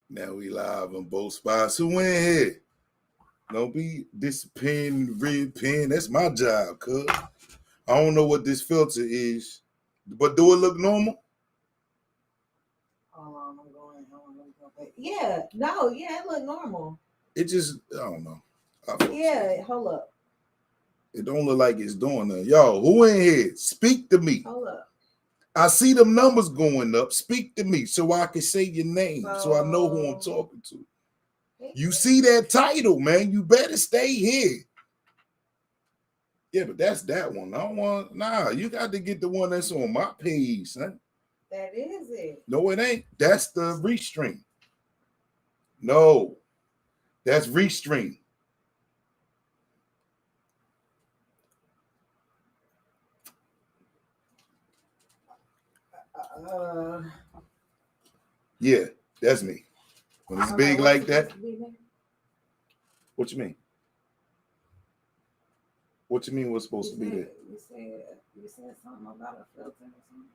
Now we live on both spots. Who in here? Don't be disappearing the red pen. That's my job, cuz. I don't know what this filter is, but do it look normal? Hold on, I'm going. Yeah, no, yeah, it look normal. It just, I don't know. Yeah, hold up. It don't look like it's doing that. Yo, who in here? Speak to me. Hold up. I see them numbers going up. Speak to me so I can say your name, so I know who I'm talking to. You see that title, man. You better stay here. Yeah, but that's that one. I don't want, you got to get the one that's on my page, son. That is it. No, it ain't. That's the restream. No, that's restream. Yeah, that's me. When it's big like that. What you mean? What you mean what's supposed to be there? You said something about a filter or something?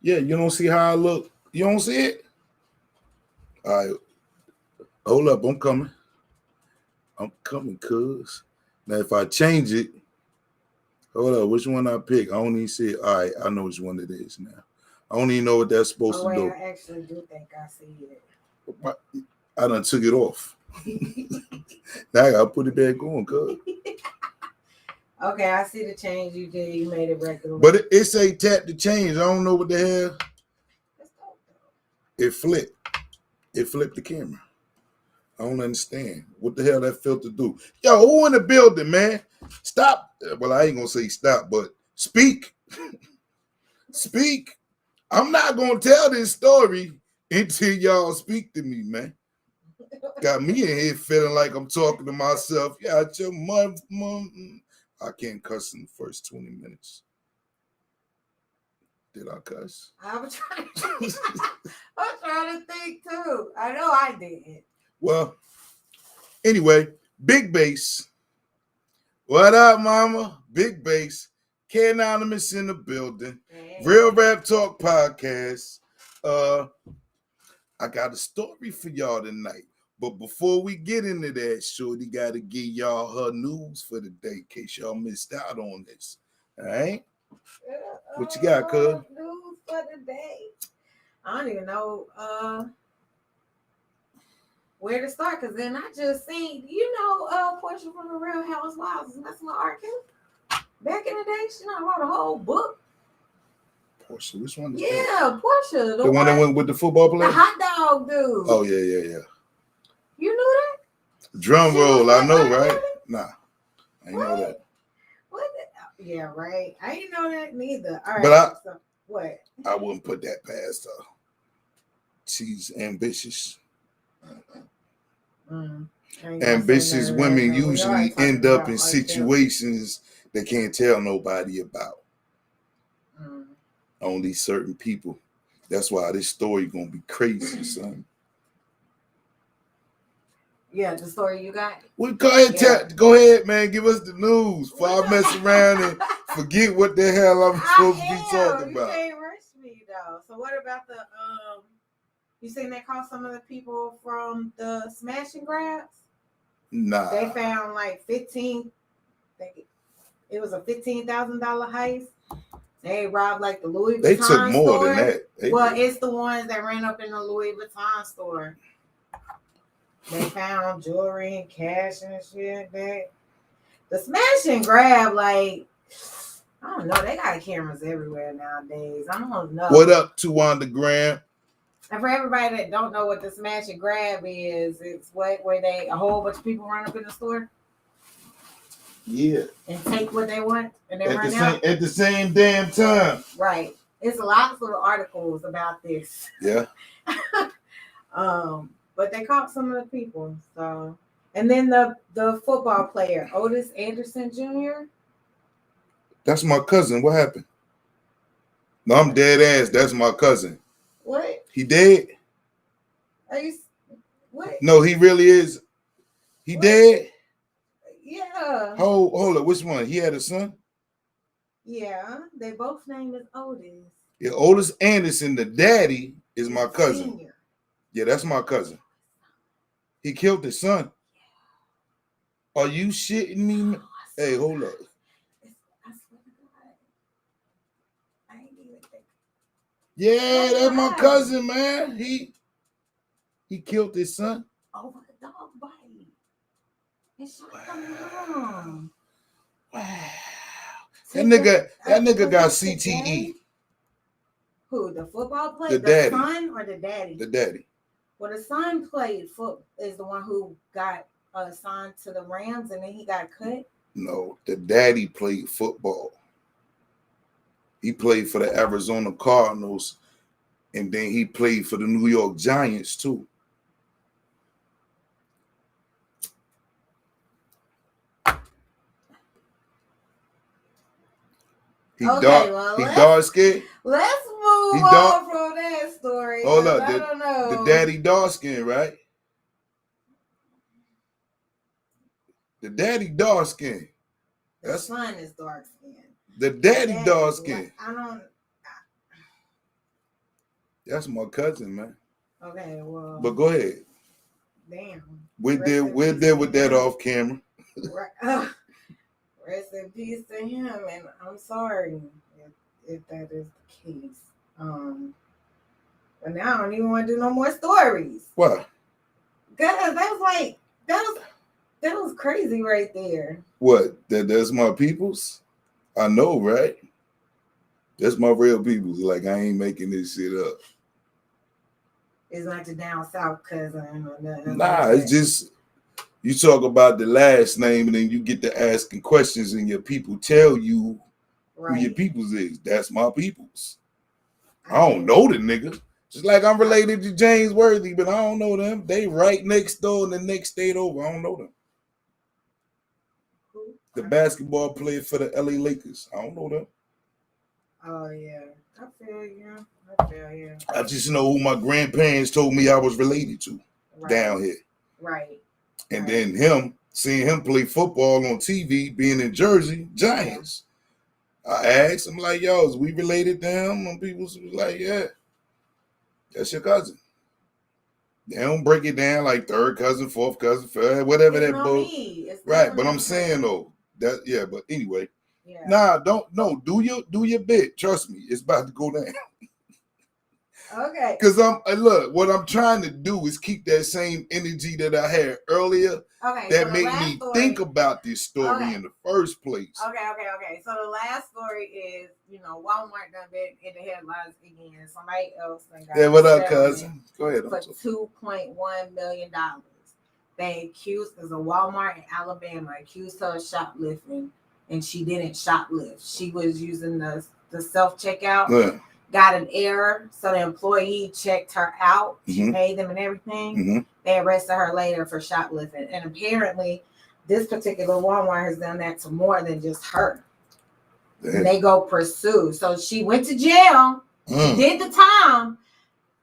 Yeah, you don't see how I look? You don't see it? All right. Hold up, I'm coming. I'm coming, cuz. Now, if I change it, hold up, which one I pick? I don't even see it. All right, I know which one it is now. I don't even know what that's supposed to do. I actually do think I see it. I done took it off. Now I gotta put it back on, cuz. Okay, I see the change you did. You made it regular. But it say tap to change. I don't know what the hell. It flipped. It flipped the camera. I don't understand. What the hell that filter do? Yo, who in the building, man? Stop. Well, I ain't gonna say stop, but speak. Speak. I'm not gonna tell this story until y'all speak to me, man. Got me in here feeling like I'm talking to myself. Yeah, it's your mom. I can't cuss in the first 20 minutes. Did I cuss? I'm trying to think too. I know I didn't. Well, anyway, Big Bass. What up, mama? Big Bass. K-Anonymous in the building. Hey. Real Rap Talk Podcast. I got a story for y'all tonight. But before we get into that, Shorty got to give y'all her news for the day in case y'all missed out on this. All right? What you got, cuz? News for the day. I don't even know where to start, because then I just seen, Portia from the Real Housewives is messing with R. Kelly. Back in the day, she wrote a whole book. Portia, which one is that? Yeah, Portia. The one that went with the football player? The hot dog dude. Oh, yeah. You knew that? Drum roll, I know, right? Nah, I ain't know that. What? Yeah, right. I didn't know that neither. All right. But what? I wouldn't put that past her. She's ambitious. Ambitious women usually end up in situations they can't tell nobody about. Only certain people. That's why this story gonna be crazy, son. Yeah, the story you got. Well, go ahead, man. Give us the news before I mess around and forget what the hell I'm supposed to be talking about. You can't rush me though. So what about the You seen they caught some of the people from the smash and grabs? Nah. They found like it was a $15,000 heist. They robbed like the Louis Vuitton store. They took more than that. It's the ones that ran up in the Louis Vuitton store. They found jewelry and cash and shit. The smash and grab, like, I don't know. They got cameras everywhere nowadays. I don't know. What up, 200 Gram? And for everybody that don't know what the smash and grab is, it's where a whole bunch of people run up in the store. Yeah. And take what they want and then run out. At the same damn time. Right. It's lots of articles about this. Yeah. But they caught some of the people. So, and then the football player, Otis Anderson Jr. That's my cousin. What happened? No, I'm dead ass. That's my cousin. What? He dead? What? No, he really is. He dead? Yeah. Hold up. Which one? He had a son? Yeah. They both name is Otis. Yeah, Otis Anderson, the daddy, is my cousin. Senior. Yeah, that's my cousin. He killed his son. Are you shitting me? Hey, hold up. I swear to God. I ain't even think. Yeah, that's my cousin, man. He killed his son. Over the dog bite. And shot the mom. Wow. That nigga got CTE. Who? The football player? The son or the daddy? The daddy. Well, the son played is the one who got signed to the Rams and then he got cut? No, the daddy played football. He played for the Arizona Cardinals, and then he played for the New York Giants too. He dark skinned. Let's move on from that story. Hold up, I don't know. The daddy dark skin, right? The daddy dark skin. The son is dark skin. The daddy dark skin. I don't. That's my cousin, man. Okay, well. But go ahead. Damn. We're there with that off camera. Rest in peace to him, and I'm sorry if that is the case. But now I don't even want to do no more stories. Why? Because that was crazy right there. What? That's my peoples? I know, right? That's my real peoples. Like, I ain't making this shit up. It's not the down south cousin or nothing. Nah, it's just you talk about the last name and then you get to asking questions and your people tell you who your peoples is. That's my peoples. I don't know the nigga. Just like I'm related to James Worthy, but I don't know them. They right next door in the next state over. I don't know them. Who? The basketball player for the LA Lakers. I don't know them. Oh, yeah. I feel you. I just know who my grandparents told me I was related to down here. Right. And then seeing him play football on TV, being in Jersey, Giants. Yeah. I asked him, like, yo, is we related to him? And people was like, yeah, that's your cousin. They don't break it down like third cousin, fourth cousin, whatever it's that book. Right, but I'm saying though, but anyway. Yeah. Nah, do your bit. Trust me, it's about to go down. Okay. Because look, what I'm trying to do is keep that same energy that I had earlier. Okay. That made me think about this story in the first place. Okay. So the last story is, Walmart done been in the headlines again. Somebody else got what up, cousin? Go ahead. For $2.1 million. They accused there's a Walmart in Alabama accused her of shoplifting, and she didn't shoplift. She was using the self-checkout. Yeah. Got an error, so the employee checked her out. She paid them and everything. Mm-hmm. They arrested her later for shoplifting. And apparently, this particular Walmart has done that to more than just her. And they go pursue. So she went to jail, did the time.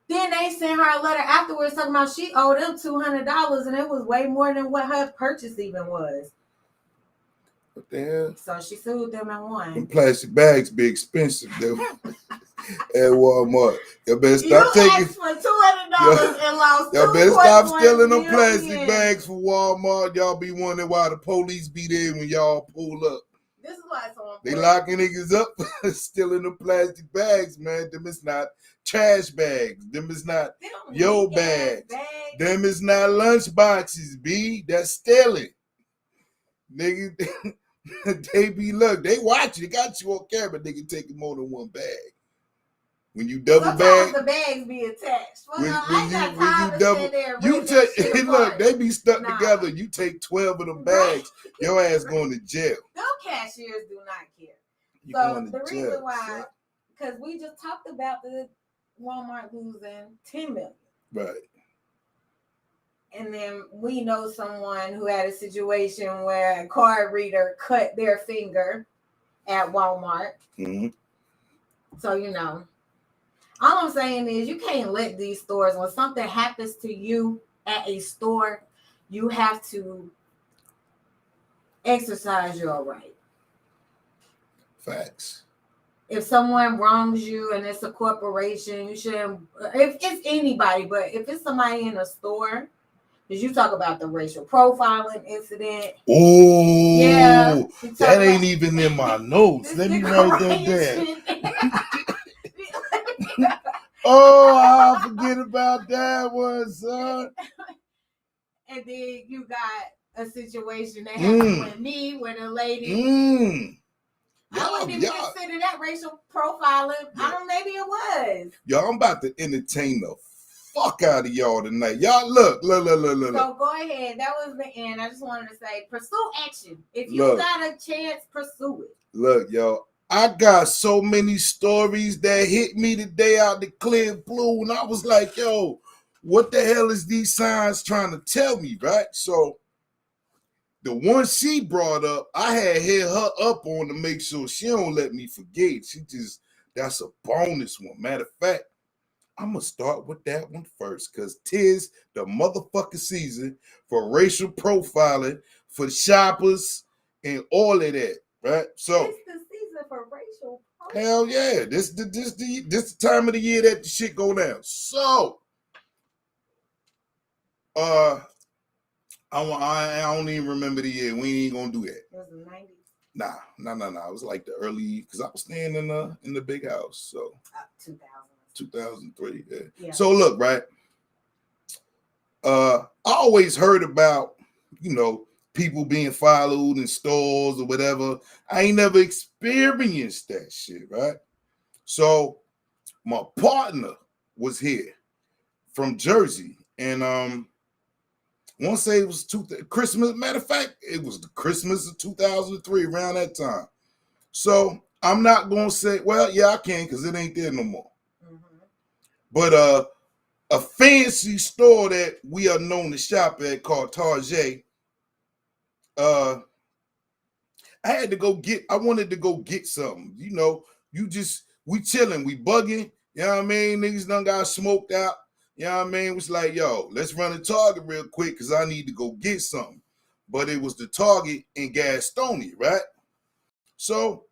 Then they sent her a letter afterwards talking about she owed them $200, and it was way more than what her purchase even was. What the hell? So she sued them and won. Them plastic bags be expensive, though. At Walmart, you better stop taking for $200 and lost. Y'all better stop stealing them plastic bags from Walmart. Y'all be wondering why the police be there when y'all pull up. This is why they locking niggas up, stealing them plastic bags, man. Them is not trash bags. Them is not your bags. Them is not lunch boxes, B. That's stealing, nigga. They watch you. They got you on camera. They can take more than one bag. When you double bag, the bags be attached. When you double, you take look, they be stuck together. You take 12 of them bags, your ass going to jail. No cashiers do not care. So the reason why, because we just talked about the Walmart losing $10 million, right? And then we know someone who had a situation where a card reader cut their finger at Walmart. Mm-hmm. So all I'm saying is you can't let these stores, when something happens to you at a store, you have to exercise your right. Facts. If someone wrongs you and it's a corporation, you shouldn't, if it's anybody, but if it's somebody in a store, Because you talk about the racial profiling incident. Oh, yeah, that ain't even in my notes. Let me write that down. Oh, I forget about that one, son. And then you got a situation that happened with me, with a lady. I wouldn't even consider that racial profiling. Yeah. I don't. Maybe it was. Y'all, I'm about to entertain the fuck out of y'all tonight. Y'all, look. So go ahead. That was the end. I just wanted to say, pursue action. If you got a chance, pursue it. Look, y'all. I got so many stories that hit me today out the clear blue, and I was like, yo, what the hell is these signs trying to tell me, right? So the one she brought up, I had hit her up on to make sure she don't let me forget. That's a bonus one. Matter of fact, I'm going to start with that one first, because 'tis the motherfucking season for racial profiling, for shoppers, and all of that, right? So it's the season for racial profiling. Hell yeah. This the time of the year that the shit go down. So I don't even remember the year. We ain't gonna do that. It was the 90s. Nah. It was like the early, because I was staying in the big house. So 2003. Yeah. So look, right. I always heard about, people being followed in stores or whatever. I ain't never experienced that shit, right? So my partner was here from Jersey, and I want to say it was Christmas. Matter of fact, it was the Christmas of 2003, around that time. So I'm not gonna say, well, yeah, I can, because it ain't there no more. Mm-hmm. But a fancy store that we are known to shop at called Target. I wanted to go get something. We chilling, we bugging. You know what I mean? Niggas done got smoked out. You know what I mean? It was like, yo, let's run a Target real quick, because I need to go get something. But it was the Target in Gastonia, right? So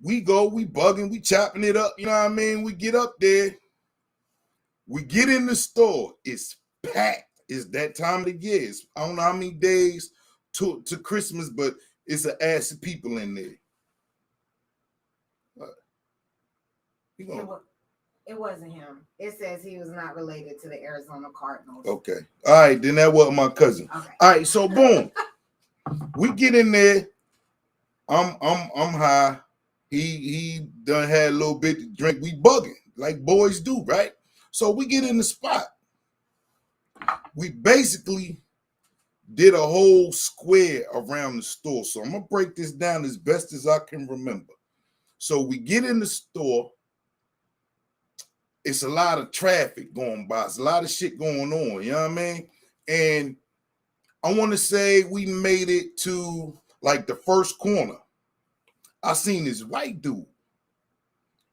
we bugging, we chopping it up. You know what I mean? We get up there. We get in the store. It's packed. It's that time of the year. I don't know how many days to Christmas, but it's an ass of people in there. It wasn't him. It says he was not related to the Arizona Cardinals. Okay. All right. Then that wasn't my cousin. Okay. All right. So boom, we get in there. I'm high. He done had a little bit to drink. We bugging like boys do, right? So we get in the spot. We basically did a whole square around the store. So I'm gonna break this down as best as I can remember. So we get in the store. It's a lot of traffic going by. It's a lot of shit going on. You know what I mean? And I want to say we made it to like the first corner. I seen this white dude.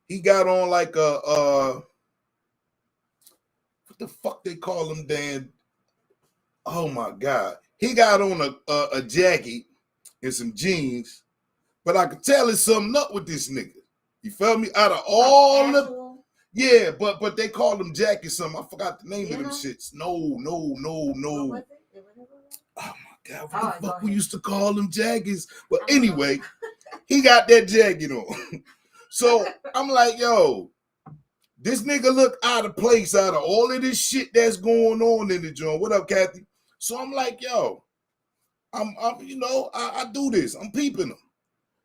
He got on like what the fuck they call him, Dan? Oh my God. He got on a jacket and some jeans, but I could tell there's something up with this nigga. You feel me? Out of all the, yeah, but they call them jackets something. I forgot the name of them shits. No. Oh my God, what the fuck we used to call them jackets? But anyway, he got that jacket on. So I'm like, yo, this nigga look out of place out of all of this shit that's going on in the joint. What up, Kathy? So I'm like, yo, I do this. I'm peeping them.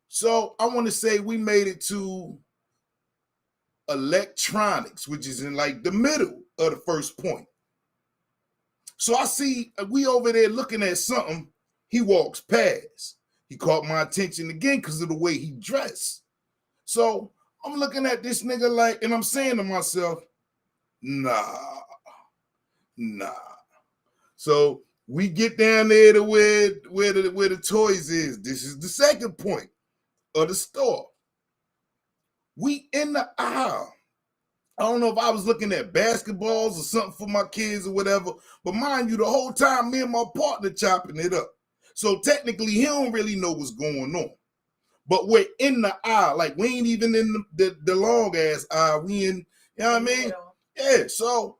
So I want to say we made it to electronics, which is in like the middle of the first point. So I see we over there looking at something. He walks past. He caught my attention again because of the way he dressed. So I'm looking at this nigga like, and I'm saying to myself, nah. So we get down there to where the toys is. This is the second point of the store. We in the aisle. I don't know if I was looking at basketballs or something for my kids or whatever, but mind you, the whole time me and my partner chopping it up. So technically, he don't really know what's going on. But we're in the aisle, like we ain't even in the long ass aisle. We in, you know what I mean? Yeah. So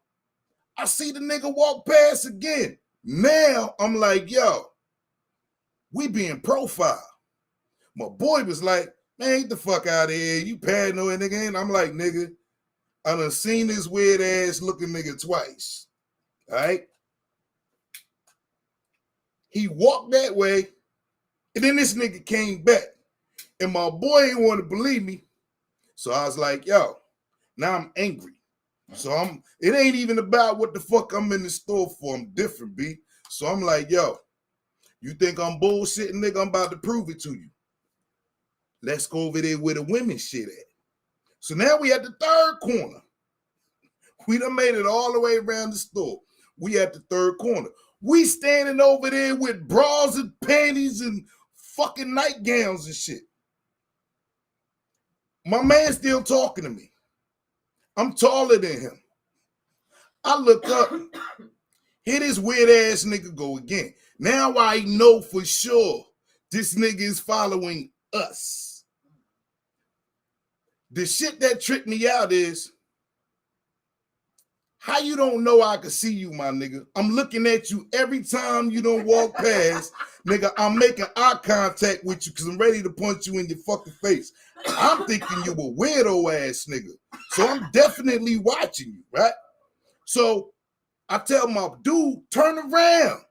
I see the nigga walk past again. Now I'm like, yo, we being profiled. My boy was like, man, get the fuck out of here. You paranoid, nigga. And I'm like, nigga, I done seen this weird ass looking nigga twice. All right? He walked that way, and then this nigga came back. And my boy ain't want to believe me. So I was like, yo, now I'm angry. So it ain't even about what the fuck I'm in the store for. I'm different, B. So I'm like, yo, you think I'm bullshitting, nigga? I'm about to prove it to you. Let's go over there where the women shit at. So now we at the third corner. We done made it all the way around the store. We at the third corner. We standing over there with bras and panties and fucking nightgowns and shit. My man still talking to me. I'm taller than him. I look up. Here this weird ass nigga go again. Now I know for sure this nigga is following us. The shit that tricked me out is, how you don't know I can see you, my nigga? I'm looking at you every time you don't walk past. Nigga, I'm making eye contact with you because I'm ready to punch you in your fucking face. I'm thinking you a weirdo ass nigga. So I'm definitely watching you, right? So I tell my dude, turn around.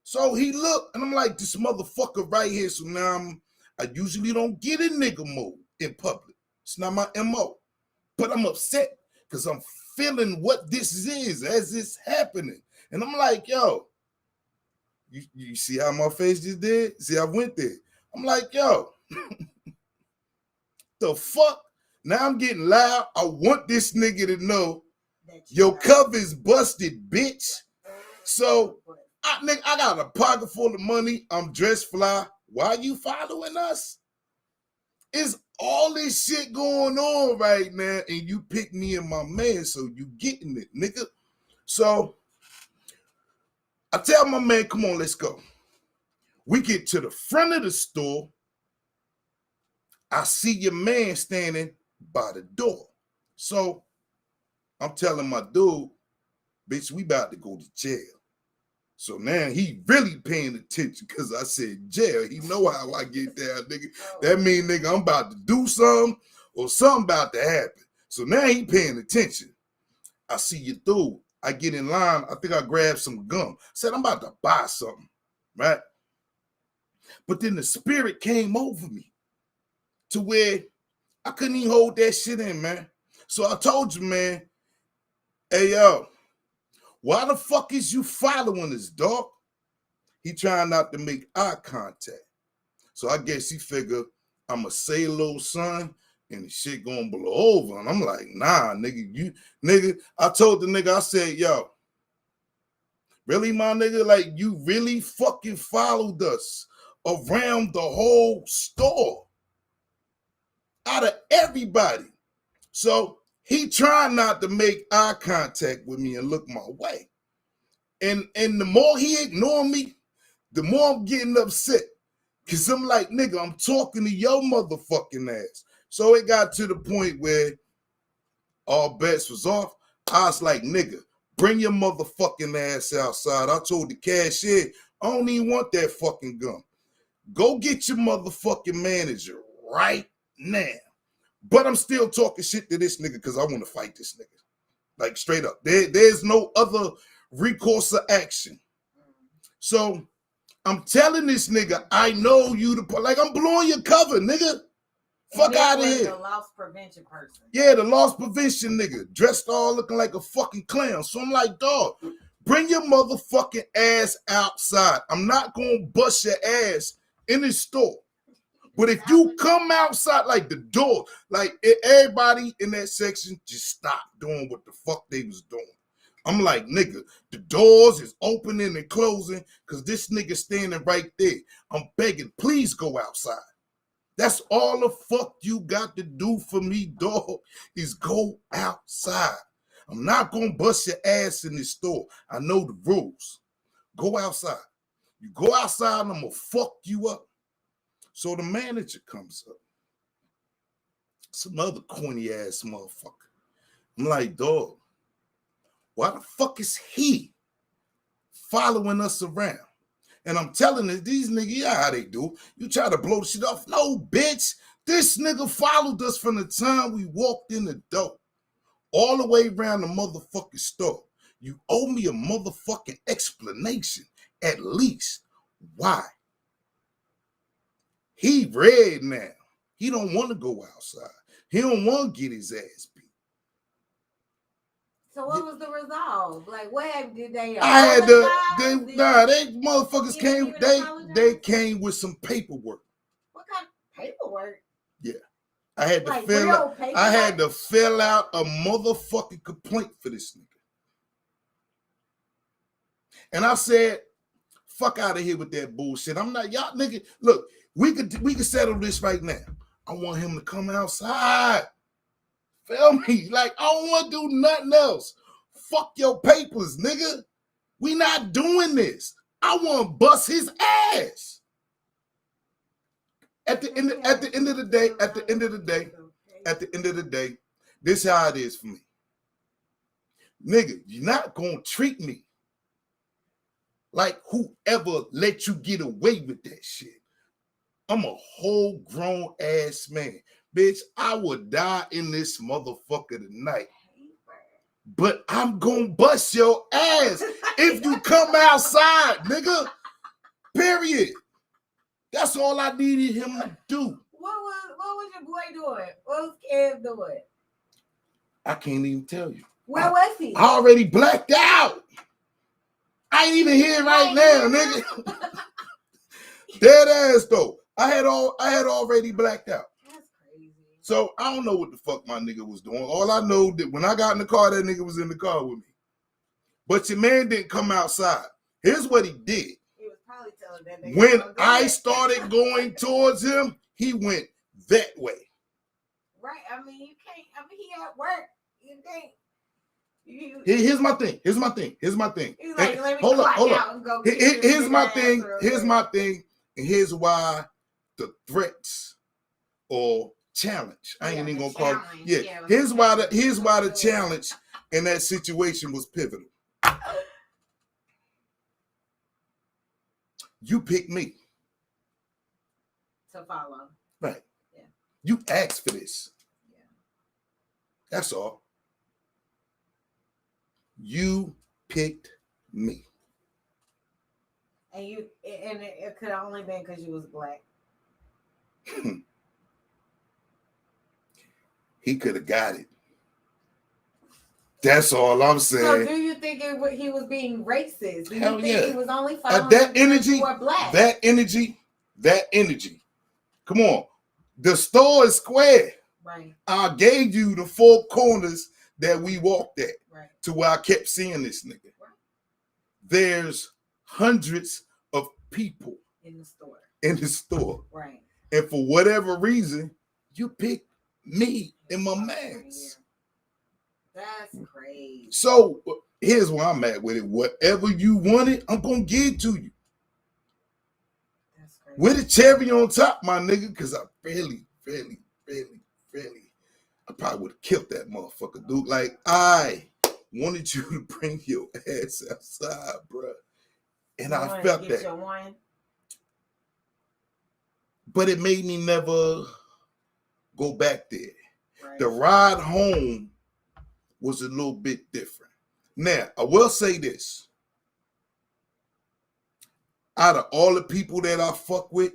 So he looked, and I'm like, this motherfucker right here. So now I usually don't get in nigga mode in public. It's not my MO. But I'm upset because I'm feeling what this is as it's happening. And I'm like, yo, you see how my face just did? See, I went there. I'm like, yo, the fuck? Now I'm getting loud. I want this nigga to know your cover is busted, bitch. So, nigga, I got a pocket full of money. I'm dressed fly. Why you following us? It's all this shit going on right now, and you pick me and my man, so you getting it, nigga. So I tell my man, come on, let's go. We get to the front of the store. I see your man standing by the door. So I'm telling my dude, bitch, we about to go to jail. So now he really paying attention because I said jail. He know how I get there, nigga. That mean, nigga, I'm about to do something or something about to happen. So now he paying attention. I see you dude. I get in line. I think I grabbed some gum. Said, I'm about to buy something, right? But then the spirit came over me to where I couldn't even hold that shit in, man. So I told you, man, hey, yo, why the fuck is you following us, dog? He trying not to make eye contact. So I guess he figured I'm a say little son and the shit gonna blow over. And I'm like, nah, nigga, I told the nigga, I said, yo, really, my nigga? Like, you really fucking followed us around the whole store out of everybody. So he trying not to make eye contact with me and look my way. And the more he ignore me, the more I'm getting upset. Because I'm like, nigga, I'm talking to your motherfucking ass. So it got to the point where all bets was off. I was like, nigga, bring your motherfucking ass outside. I told the cashier, I don't even want that fucking gum. Go get your motherfucking manager right now. But I'm still talking shit to this nigga because I want to fight this nigga. Like, straight up. There's no other recourse of action. So I'm telling this nigga, I know you like, I'm blowing your cover, nigga. Fuck out of here. The loss prevention person. Yeah, the loss prevention nigga. Dressed all looking like a fucking clown. So I'm like, dog, bring your motherfucking ass outside. I'm not going to bust your ass in the store. But if you come outside, like the door, like everybody in that section just stopped doing what the fuck they was doing. I'm like, nigga, the doors is opening and closing because this nigga standing right there. I'm begging, please go outside. That's all the fuck you got to do for me, dog, is go outside. I'm not going to bust your ass in this store. I know the rules. Go outside. You go outside and I'm going to fuck you up. So the manager comes up. Some other corny ass motherfucker. I'm like, dog, Why the fuck is he following us around? And I'm telling you, these niggas, yeah, how they do. You try to blow the shit off. No, bitch. This nigga followed us from the time we walked in the door all the way around the motherfucking store. You owe me a motherfucking explanation, at least. Why? He red now. He don't want to go outside. He don't want to get his ass beat. So what was the resolve? Like, what did they? They motherfuckers came. They came with some paperwork. What kind of paperwork? Yeah, I had to fill out a motherfucking complaint for this nigga. And I said, "Fuck out of here with that bullshit. I'm not y'all nigga. Look, we could settle this right now. I want him to come outside. Feel me? Like, I don't want to do nothing else. Fuck your papers, nigga. We not doing this. I want to bust his ass. At the end of the day, this is how it is for me. Nigga, you're not gonna treat me like whoever let you get away with that shit. I'm a whole grown ass man. Bitch, I would die in this motherfucker tonight. But I'm gonna bust your ass if you come outside, nigga. Period. That's all I needed him to do. What was your boy doing? What was Kev doing? I can't even tell you. Where was he? I already blacked out. I ain't even here right now, nigga. Dead ass though. I had already blacked out. That's crazy. So I don't know what the fuck my nigga was doing. All I know that when I got in the car, that nigga was in the car with me. But your man didn't come outside. Here's what he did. He was probably telling that nigga. When I started going towards him, he went that way. Right. I mean, you can't. I mean, he at work. You can't. Here's my thing. He's like, let me hold clock up. out and go. Here's my thing. And here's why the threats or challenge. I ain't even gonna call it. Yeah. Here's why the challenge in that situation was pivotal. You picked me to follow. Right. Yeah. You asked for this. Yeah. That's all. You picked me. And it could have only been because you was black. He could have got it. That's all I'm saying. So do you think he was being racist? Do you think he was only following that energy? Black? That energy. Come on. The store is square. Right. I gave you the 4 corners that we walked at. Right. To where I kept seeing this nigga. Right. There's hundreds of people in the store. Right. And for whatever reason, you picked me and my mans. That's crazy. So here's where I'm at with it. Whatever you wanted, I'm gonna give it to you. That's crazy. With a cherry on top, my nigga, because I really, I probably would have killed that motherfucker, dude. Like, I wanted you to bring your ass outside, bro. And I felt that. But it made me never go back there. Right. The ride home was a little bit different. Now, I will say this. Out of all the people that I fuck with,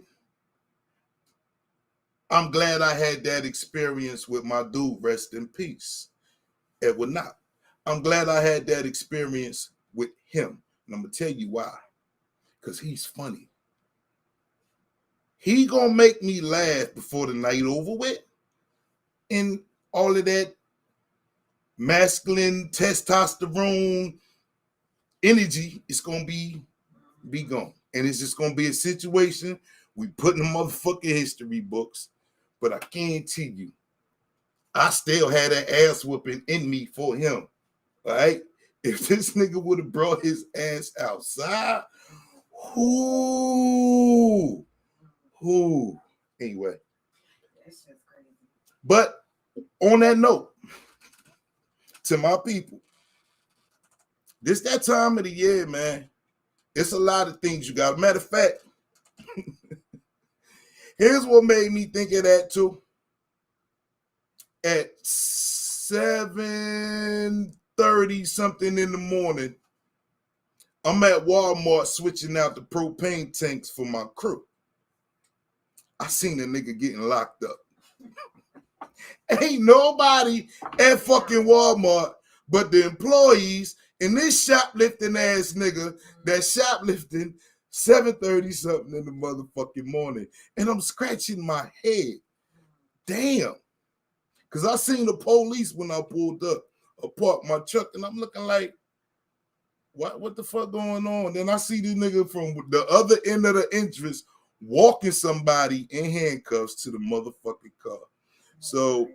I'm glad I had that experience with my dude, rest in peace, Edward Knott. I'm glad I had that experience with him. And I'm going to tell you why. Because he's funny. He going to make me laugh before the night over with. And all of that masculine testosterone energy is going to be gone. And it's just going to be a situation we put in the motherfucking history books. But I guarantee you, I still had that ass whooping in me for him. All right? If this nigga would have brought his ass outside, anyway. That's just crazy. But on that note, to my people, This that time of the year, man. It's a lot of things you got. Matter of fact, here's what made me think of that too. At 7:30 something in the morning, I'm at Walmart switching out the propane tanks for my crew. I seen a nigga getting locked up. Ain't nobody at fucking Walmart but the employees and this shoplifting ass nigga that shoplifting 7:30 something in the motherfucking morning. And I'm scratching my head. Damn. Because I seen the police when I pulled up. I parked my truck and I'm looking like, what the fuck going on? Then I see this nigga from the other end of the entrance walking somebody in handcuffs to the motherfucking car. So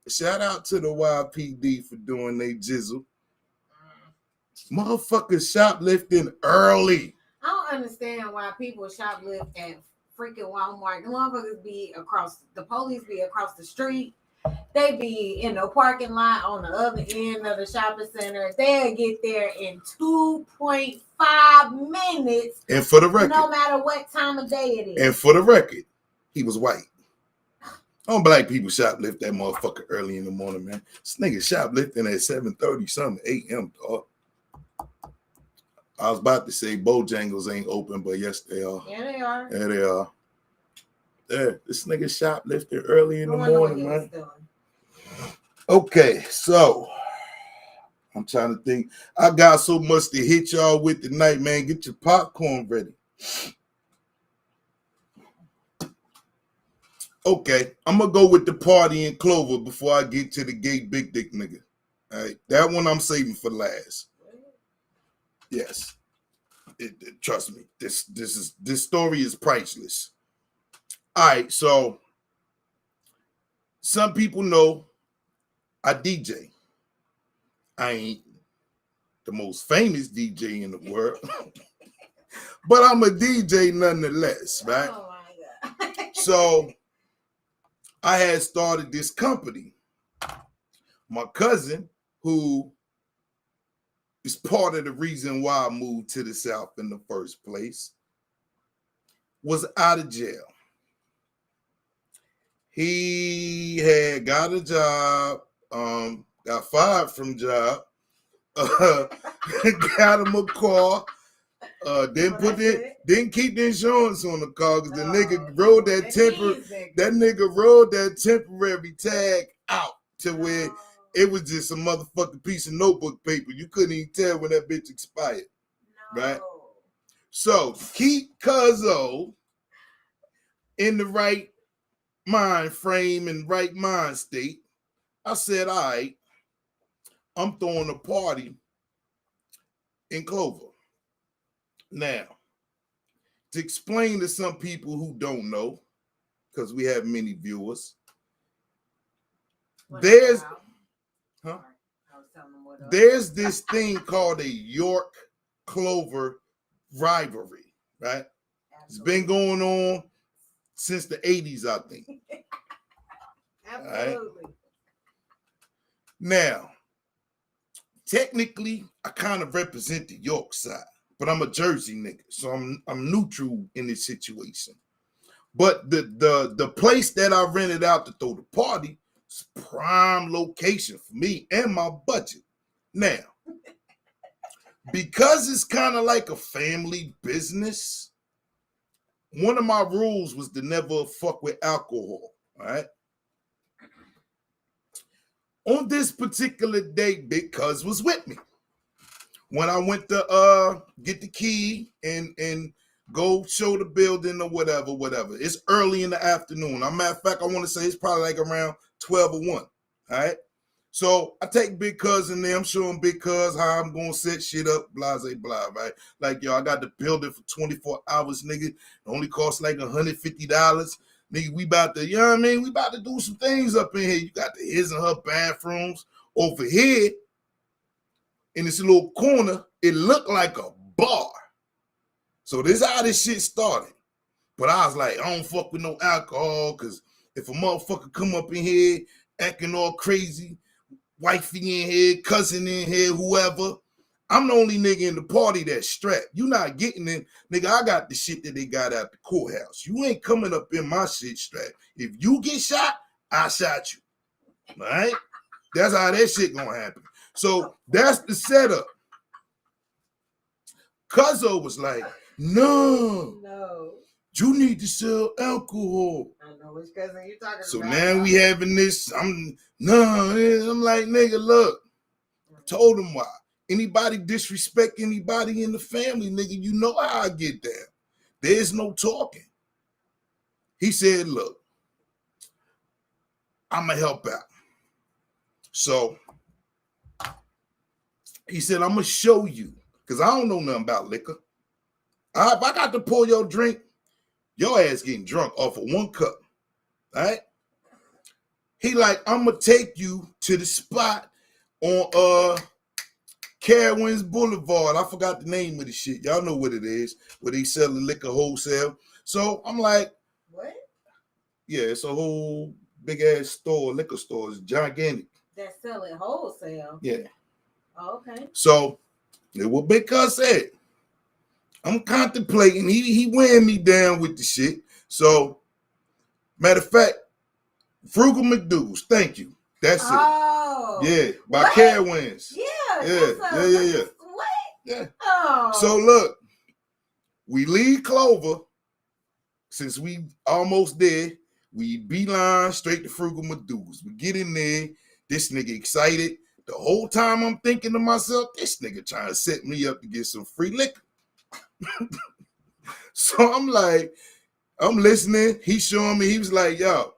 shout out to the YPD for doing their jizzle. Motherfuckers shoplifting early. I don't understand why people shoplift at freaking Walmart. The motherfuckers the police be across the street. They be in the parking lot on the other end of the shopping center. They'll get there in 2.5 minutes. And for the record, no matter what time of day it is. And for the record, he was white. Don't black people shoplift that motherfucker early in the morning, man. This nigga shoplifting at 7:30 something a.m. dog. I was about to say Bojangles ain't open, but yes, they are. Yeah, they are. Yeah, they are. There, this nigga shoplifting early in the morning, man. Okay, so I'm trying to think. I got so much to hit y'all with tonight, man. Get your popcorn ready. Okay, I'm gonna go with the party in Clover before I get to the gay big dick nigga. All right, that one I'm saving for last. Yes, trust me. This story is priceless. All right, so some people know I DJ. I ain't the most famous DJ in the world, but I'm a DJ nonetheless, right? Oh my God. So I had started this company. My cousin, who is part of the reason why I moved to the South in the first place, was out of jail. He had got a job, got fired from job, got him a car, didn't keep the insurance on the car because the nigga rode that temporary tag out to where it was just a motherfucking piece of notebook paper. You couldn't even tell when that bitch expired, right? So keep Cuzzo in the right mind frame and right mind state. I said, all right, I'm throwing a party in Clover. Now, to explain to some people who don't know, because we have many viewers, there's this thing called a York Clover rivalry, right? It's been going on since the 80s, I think. Absolutely. Right? Now, technically, I kind of represent the York side, but I'm a Jersey nigga, so I'm neutral in this situation. But the place that I rented out to throw the party is prime location for me and my budget. Now, because it's kind of like a family business, one of my rules was to never fuck with alcohol, all right? On this particular day, Big Cuz was with me. When I went to get the key and go show the building or whatever. It's early in the afternoon. As a matter of fact, I want to say it's probably like around 12 or 1, all right? So I take Big Cuz in there. I'm showing Big Cuz how I'm going to set shit up, blah, blah, blah, right? Like, yo, I got the building for 24 hours, nigga. It only costs like $150. Nigga, we about to, you know what I mean? We about to do some things up in here. You got the his and her bathrooms. Over here, in this little corner, it looked like a bar. So this is how this shit started. But I was like, I don't fuck with no alcohol, because if a motherfucker come up in here acting all crazy, wifey in here, cousin in here, whoever, I'm the only nigga in the party that's strapped. You not getting in, nigga. I got the shit that they got at the courthouse. You ain't coming up in my shit strapped. If you get shot, I shot you. All right? That's how that shit gonna happen. So that's the setup. Cuzzo was like, no, you need to sell alcohol. I know which cousin you talking so about. So now we having this. I'm like, nigga, look. I told him why. Anybody disrespect anybody in the family, nigga, you know how I get down. There's no talking. He said, look, I'ma help out. So he said, I'm gonna show you. Because I don't know nothing about liquor. If I got to pour your drink, your ass getting drunk off of one cup. All right? He like, I'm going to take you to the spot on Carowinds Boulevard. I forgot the name of the shit. Y'all know what it is, where they sell the liquor wholesale. So I'm like, what? Yeah, it's a whole big-ass store, liquor store. It's gigantic. That sell it wholesale? Yeah. Oh, okay. So what Big Cuz said, I'm contemplating. He weighing me down with the shit. So, matter of fact, Frugal McDou's. Thank you. That's it. Yeah, by Carowinds. Yeah. What? Yeah. Oh. So look, we leave Clover. Since we almost there, we beeline straight to Frugal McDou's. We get in there. This nigga excited. The whole time I'm thinking to myself, this nigga trying to set me up to get some free liquor. So I'm like, I'm listening. He's showing me. He was like, yo,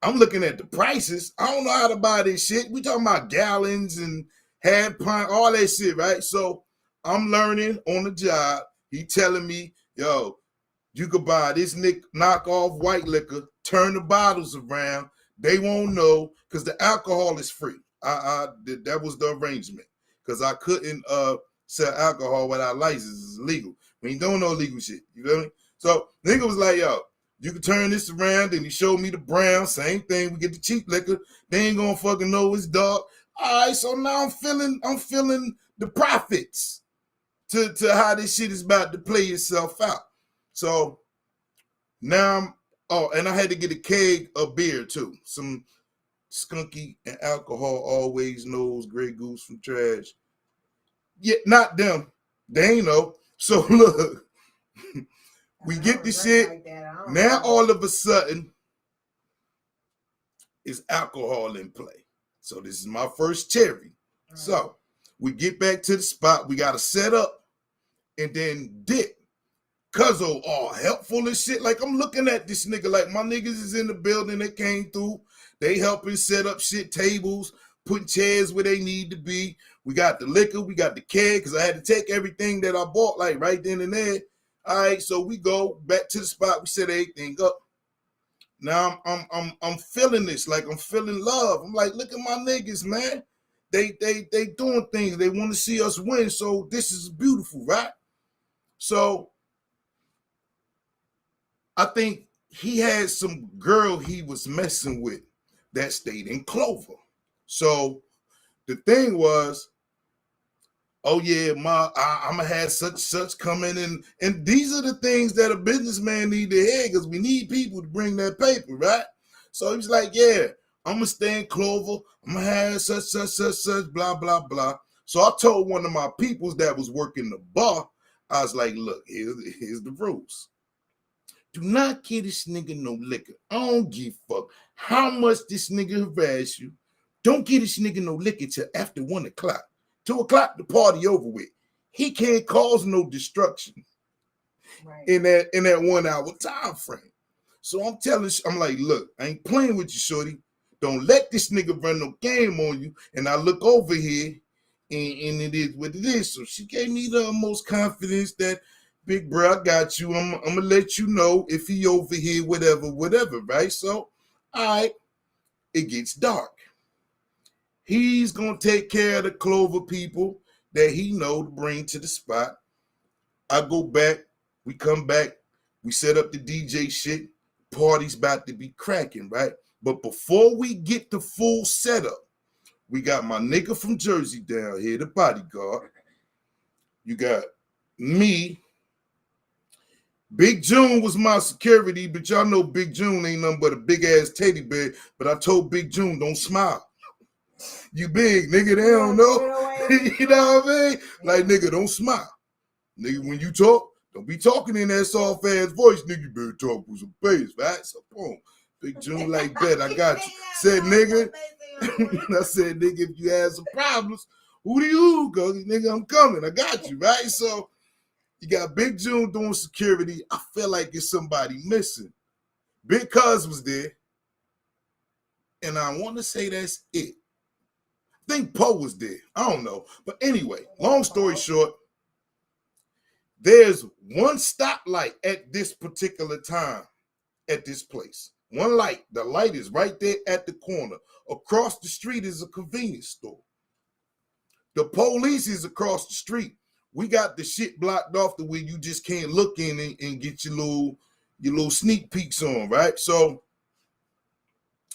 I'm looking at the prices. I don't know how to buy this shit. We talking about gallons and half pint, all that shit, right? So I'm learning on the job. He telling me, yo, you could buy this knockoff white liquor, turn the bottles around. They won't know because the alcohol is free. That was the arrangement because I couldn't sell alcohol without license. It's illegal. We ain't doing no illegal shit. You feel me? So nigga was like, yo, you can turn this around. And he showed me the brown. Same thing. We get the cheap liquor. They ain't gonna fucking know it's dark. All right. So now I'm feeling the profits to how this shit is about to play itself out. So now and I had to get a keg of beer too. Some Skunky and Alcohol Always Knows Grey Goose from Trash. Yeah, not them. They ain't know. So look, we get the shit. Like now all of a sudden, it's alcohol in play. So this is my first cherry. Mm. So we get back to the spot. We got to set up and then dip. Cuzzo all helpful and shit. Like I'm looking at this nigga like my niggas is in the building. They came through. They helping set up shit, tables, putting chairs where they need to be. We got the liquor, we got the keg, because I had to take everything that I bought like right then and there. All right, so we go back to the spot. We set everything up. Now I'm feeling this, like I'm feeling love. I'm like, look at my niggas, man. They doing things. They want to see us win. So this is beautiful, right? So I think he had some girl he was messing with that stayed in Clover. So the thing was, oh yeah, I'm gonna have such coming in, and these are the things that a businessman need to hear because we need people to bring that paper, right? So he was like, yeah, I'm gonna stay in Clover. I'm gonna have such, blah blah blah. So I told one of my peoples that was working the bar, I was like, look, here's the rules. Do not give this nigga no liquor. I don't give a fuck how much this nigga harass you. Don't give this nigga no liquor till after 1 o'clock. 2 o'clock, the party over with. He can't cause no destruction in that 1 hour time frame. So I'm like, look, I ain't playing with you, shorty. Don't let this nigga run no game on you. And I look over here, and it is what it is. So she gave me the most confidence that, big bro, I got you. I'm gonna let you know if he over here, whatever, right? So, all right, it gets dark. He's gonna take care of the Clover people that he know to bring to the spot. I go back, we come back, we set up the DJ shit. Party's about to be cracking, right? But before we get the full setup, we got my nigga from Jersey down here, the bodyguard. You got me. Big June was my security, but y'all know Big June ain't nothing but a big ass teddy bear. But I told Big June, don't smile. You big, nigga, they don't know. You know what I mean? Like, nigga, don't smile. Nigga, when you talk, don't be talking in that soft ass voice. Nigga, you better talk with some bass, right? So, boom. Big June like that. I got you. Said, nigga. I said, nigga, if you have some problems, who do you go? Nigga, I'm coming. I got you, right? So, you got Big June doing security. I feel like it's somebody missing. Big Cuz was there. And I want to say that's it. I think Poe was there. I don't know. But anyway, long story short, there's one stoplight at this particular time at this place. One light. The light is right there at the corner. Across the street is a convenience store. The police is across the street. We got the shit blocked off the way you just can't look in and get your little sneak peeks on, right? So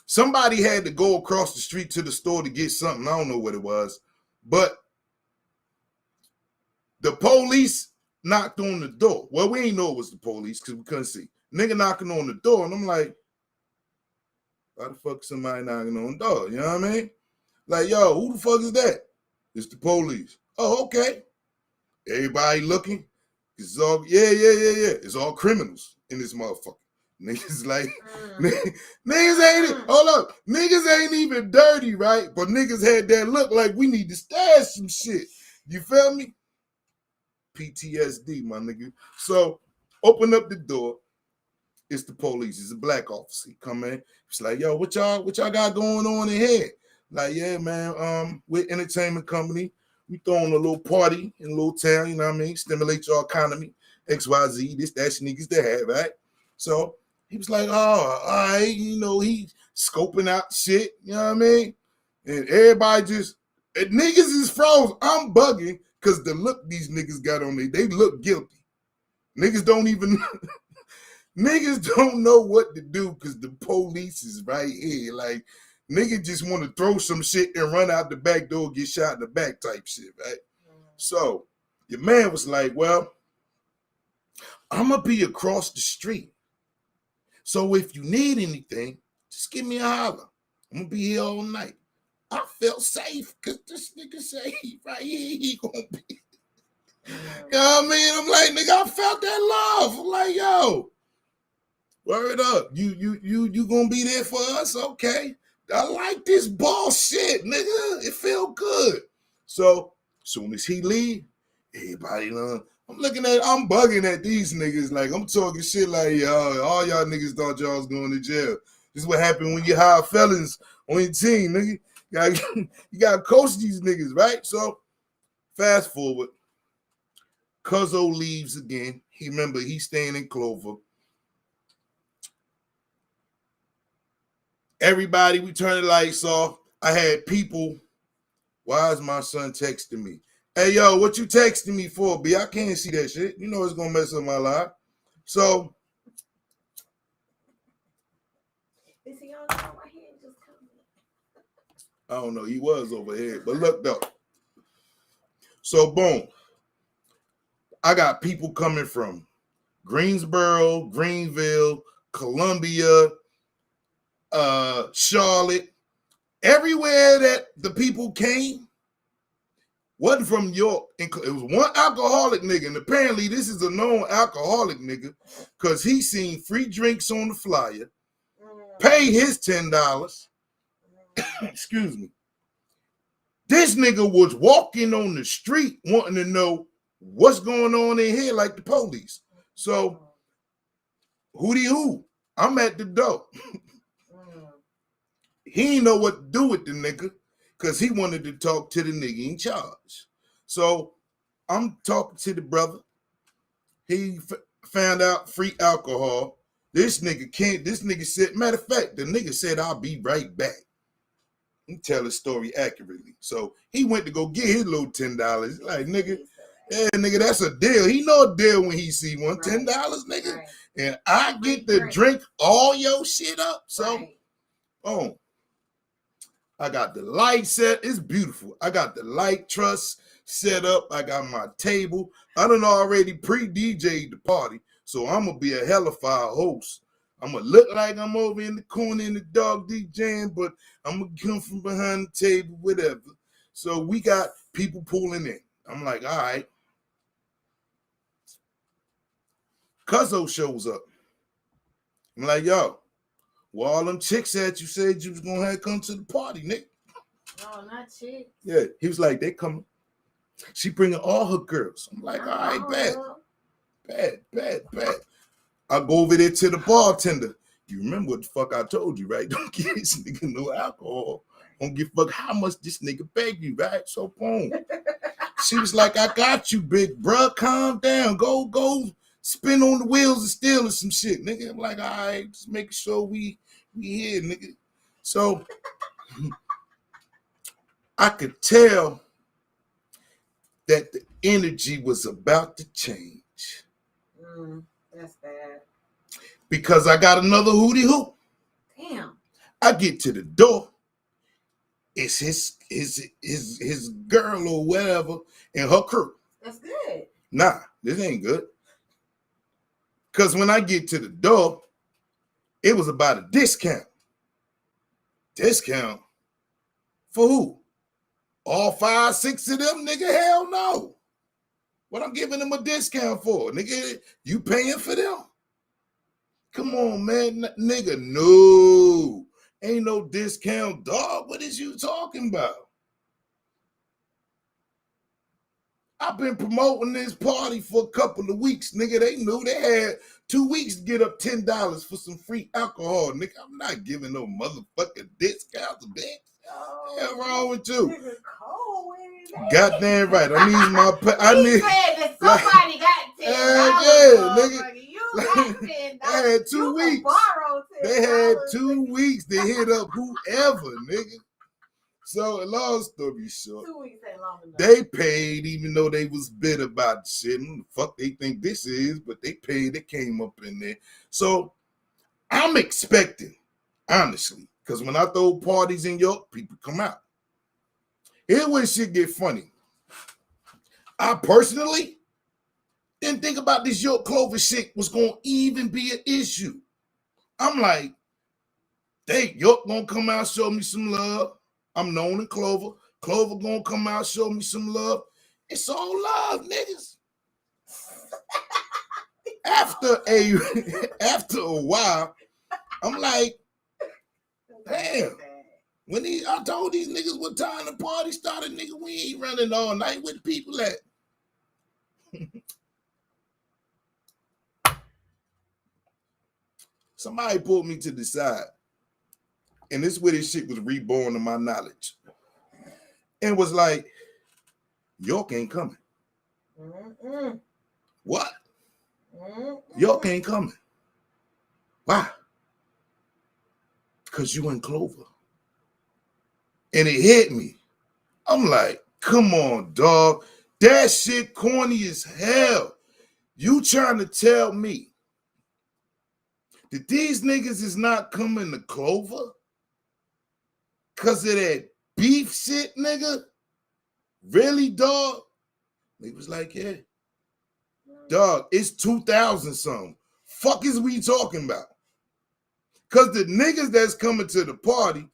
somebody had to go across the street to the store to get something. I don't know what it was. But the police knocked on the door. Well, we ain't know it was the police because we couldn't see. Nigga knocking on the door, and I'm like, why the fuck is somebody knocking on the door? You know what I mean? Like, yo, who the fuck is that? It's the police. Oh, okay. Everybody looking. It's all, yeah. It's all criminals in this motherfucker. Niggas like, niggas ain't, hold up. Niggas ain't even dirty, right? But niggas had that look like we need to stash some shit. You feel me? PTSD, my nigga. So, open up the door. It's the police. It's a black officer. He come in. It's like, yo, what y'all got going on in here? Like, yeah, man, we're an entertainment company. We throwing a little party in a little town, you know what I mean? Stimulate your economy, XYZ, this, that, niggas to have, right? So he was like, oh, all right, you know, he's scoping out shit, you know what I mean? And everybody just, and niggas is froze. I'm bugging because the look these niggas got on me, they look guilty. Niggas don't even, niggas don't know what to do because the police is right here. Like, nigga just want to throw some shit and run out the back door, get shot in the back type shit, right? So your man was like, well, I'm going to be across the street. So if you need anything, just give me a holler. I'm going to be here all night. I felt safe because this nigga say right here, he going to be. You know what I mean? I'm like, nigga, I felt that love. I'm like, yo, word up. You going to be there for us? Okay. I like this bullshit, nigga. It felt good. So, soon as he leave, everybody I'm bugging at these niggas. Like, I'm talking shit like, yo, all y'all niggas thought y'all was going to jail. This is what happened when you hire felons on your team, nigga. You got to coach these niggas, right? So, fast forward. Cuzzo leaves again. He's staying in Clover. Everybody, we turn the lights off. I had people. Why is my son texting me? Hey, yo, what you texting me for, B? I can't see that shit. You know it's going to mess up my life. So. Is he on my head just coming? I don't know. He was over here. But look, though. So, boom. I got people coming from Greensboro, Greenville, Columbia, Charlotte, everywhere that the people came wasn't from York. It was one alcoholic nigga, and apparently this is a known alcoholic nigga because he seen free drinks on the flyer, pay his $10. Excuse me. This nigga was walking on the street wanting to know what's going on in here like the police. So, who? I'm at the door. He ain't know what to do with the nigga because he wanted to talk to the nigga in charge. So I'm talking to the brother. He found out free alcohol. This nigga said, matter of fact, the nigga said, I'll be right back. He tell the story accurately. So he went to go get his little $10. Like, nigga, yeah, nigga, that's a deal. He know a deal when he see one. $10, nigga. Right. And I get to drink all your shit up. So, boom. I got the light set. It's beautiful. I got the light truss. set up. I got my table. I done already pre-DJ'd the party, so I'm gonna be a hella fire host. I'm gonna look like I'm over in the corner in the dog DJing, but I'm gonna come from behind the table, whatever. So we got people pulling in. I'm like, all right. Cuzzo shows up. I'm like, yo, well, all them chicks at you said you was gonna have to come to the party, Nick. No, not chicks. Yeah, he was like, they coming. She bringing all her girls. I'm like, all right, bad. I go over there to the bartender. You remember what the fuck I told you, right? Don't give this nigga no alcohol. Don't give a fuck how much this nigga beg you, right? So boom. She was like, I got you, big bruh. Calm down. Go spin on the wheels and stealing some shit, nigga. I'm like, all right, just making sure we here, nigga. So I could tell that the energy was about to change. That's bad. Because I got another hootie hoop. Damn. I get to the door. It's his girl or whatever and her crew. That's good. Nah, this ain't good. Because when I get to the door, it was about a discount. Discount? For who? All 5, 6 of them, nigga? Hell no. What I'm giving them a discount for? Nigga, you paying for them? Come on, man. Nigga, no. Ain't no discount, dog. What is you talking about? I've been promoting this party for a couple of weeks, nigga. They knew they had 2 weeks to get up $10 for some free alcohol, nigga. I'm not giving no motherfucking discounts, bitch. What's wrong with you? Goddamn right. I need my. I need. That somebody got $10. Nigga. You got $10. They had 2 weeks. Borrow $10. They had 2 weeks to hit up whoever, nigga. So, long story short, 2 weeks ain't long enough. They paid even though they was bitter about the shit. The fuck they think this is, but they paid. They came up in there. So, I'm expecting, honestly, because when I throw parties in York, people come out. Here's where shit get funny. I personally didn't think about this York Clover shit was going to even be an issue. I'm like, York going to come out, show me some love. I'm known in Clover. Clover going to come out, show me some love. It's all love, niggas. After a while, I'm like, damn. When I told these niggas what time the party started, nigga, we ain't running all night. Where the people at? Somebody pulled me to the side. And this is where this shit was reborn to my knowledge. And was like, York ain't coming. Mm-mm. What? Mm-mm. York ain't coming. Why? Because you in Clover. And it hit me. I'm like, come on, dog. That shit corny as hell. You trying to tell me that these niggas is not coming to Clover? Because of that beef shit, nigga? Really, dog? They was like, yeah. Dog, it's 2,000 something. Fuck is we talking about? Because the niggas that's coming to the party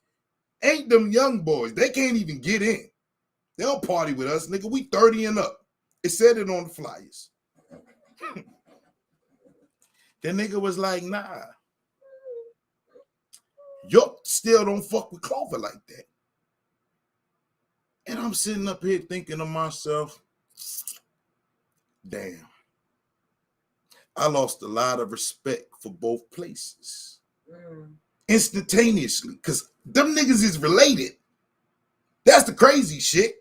ain't them young boys. They can't even get in. They don't party with us, nigga. We 30 and up. It said it on the flyers. The nigga was like, nah. York still don't fuck with Clover like that. And I'm sitting up here thinking to myself, damn. I lost a lot of respect for both places. Instantaneously. Because them niggas is related. That's the crazy shit.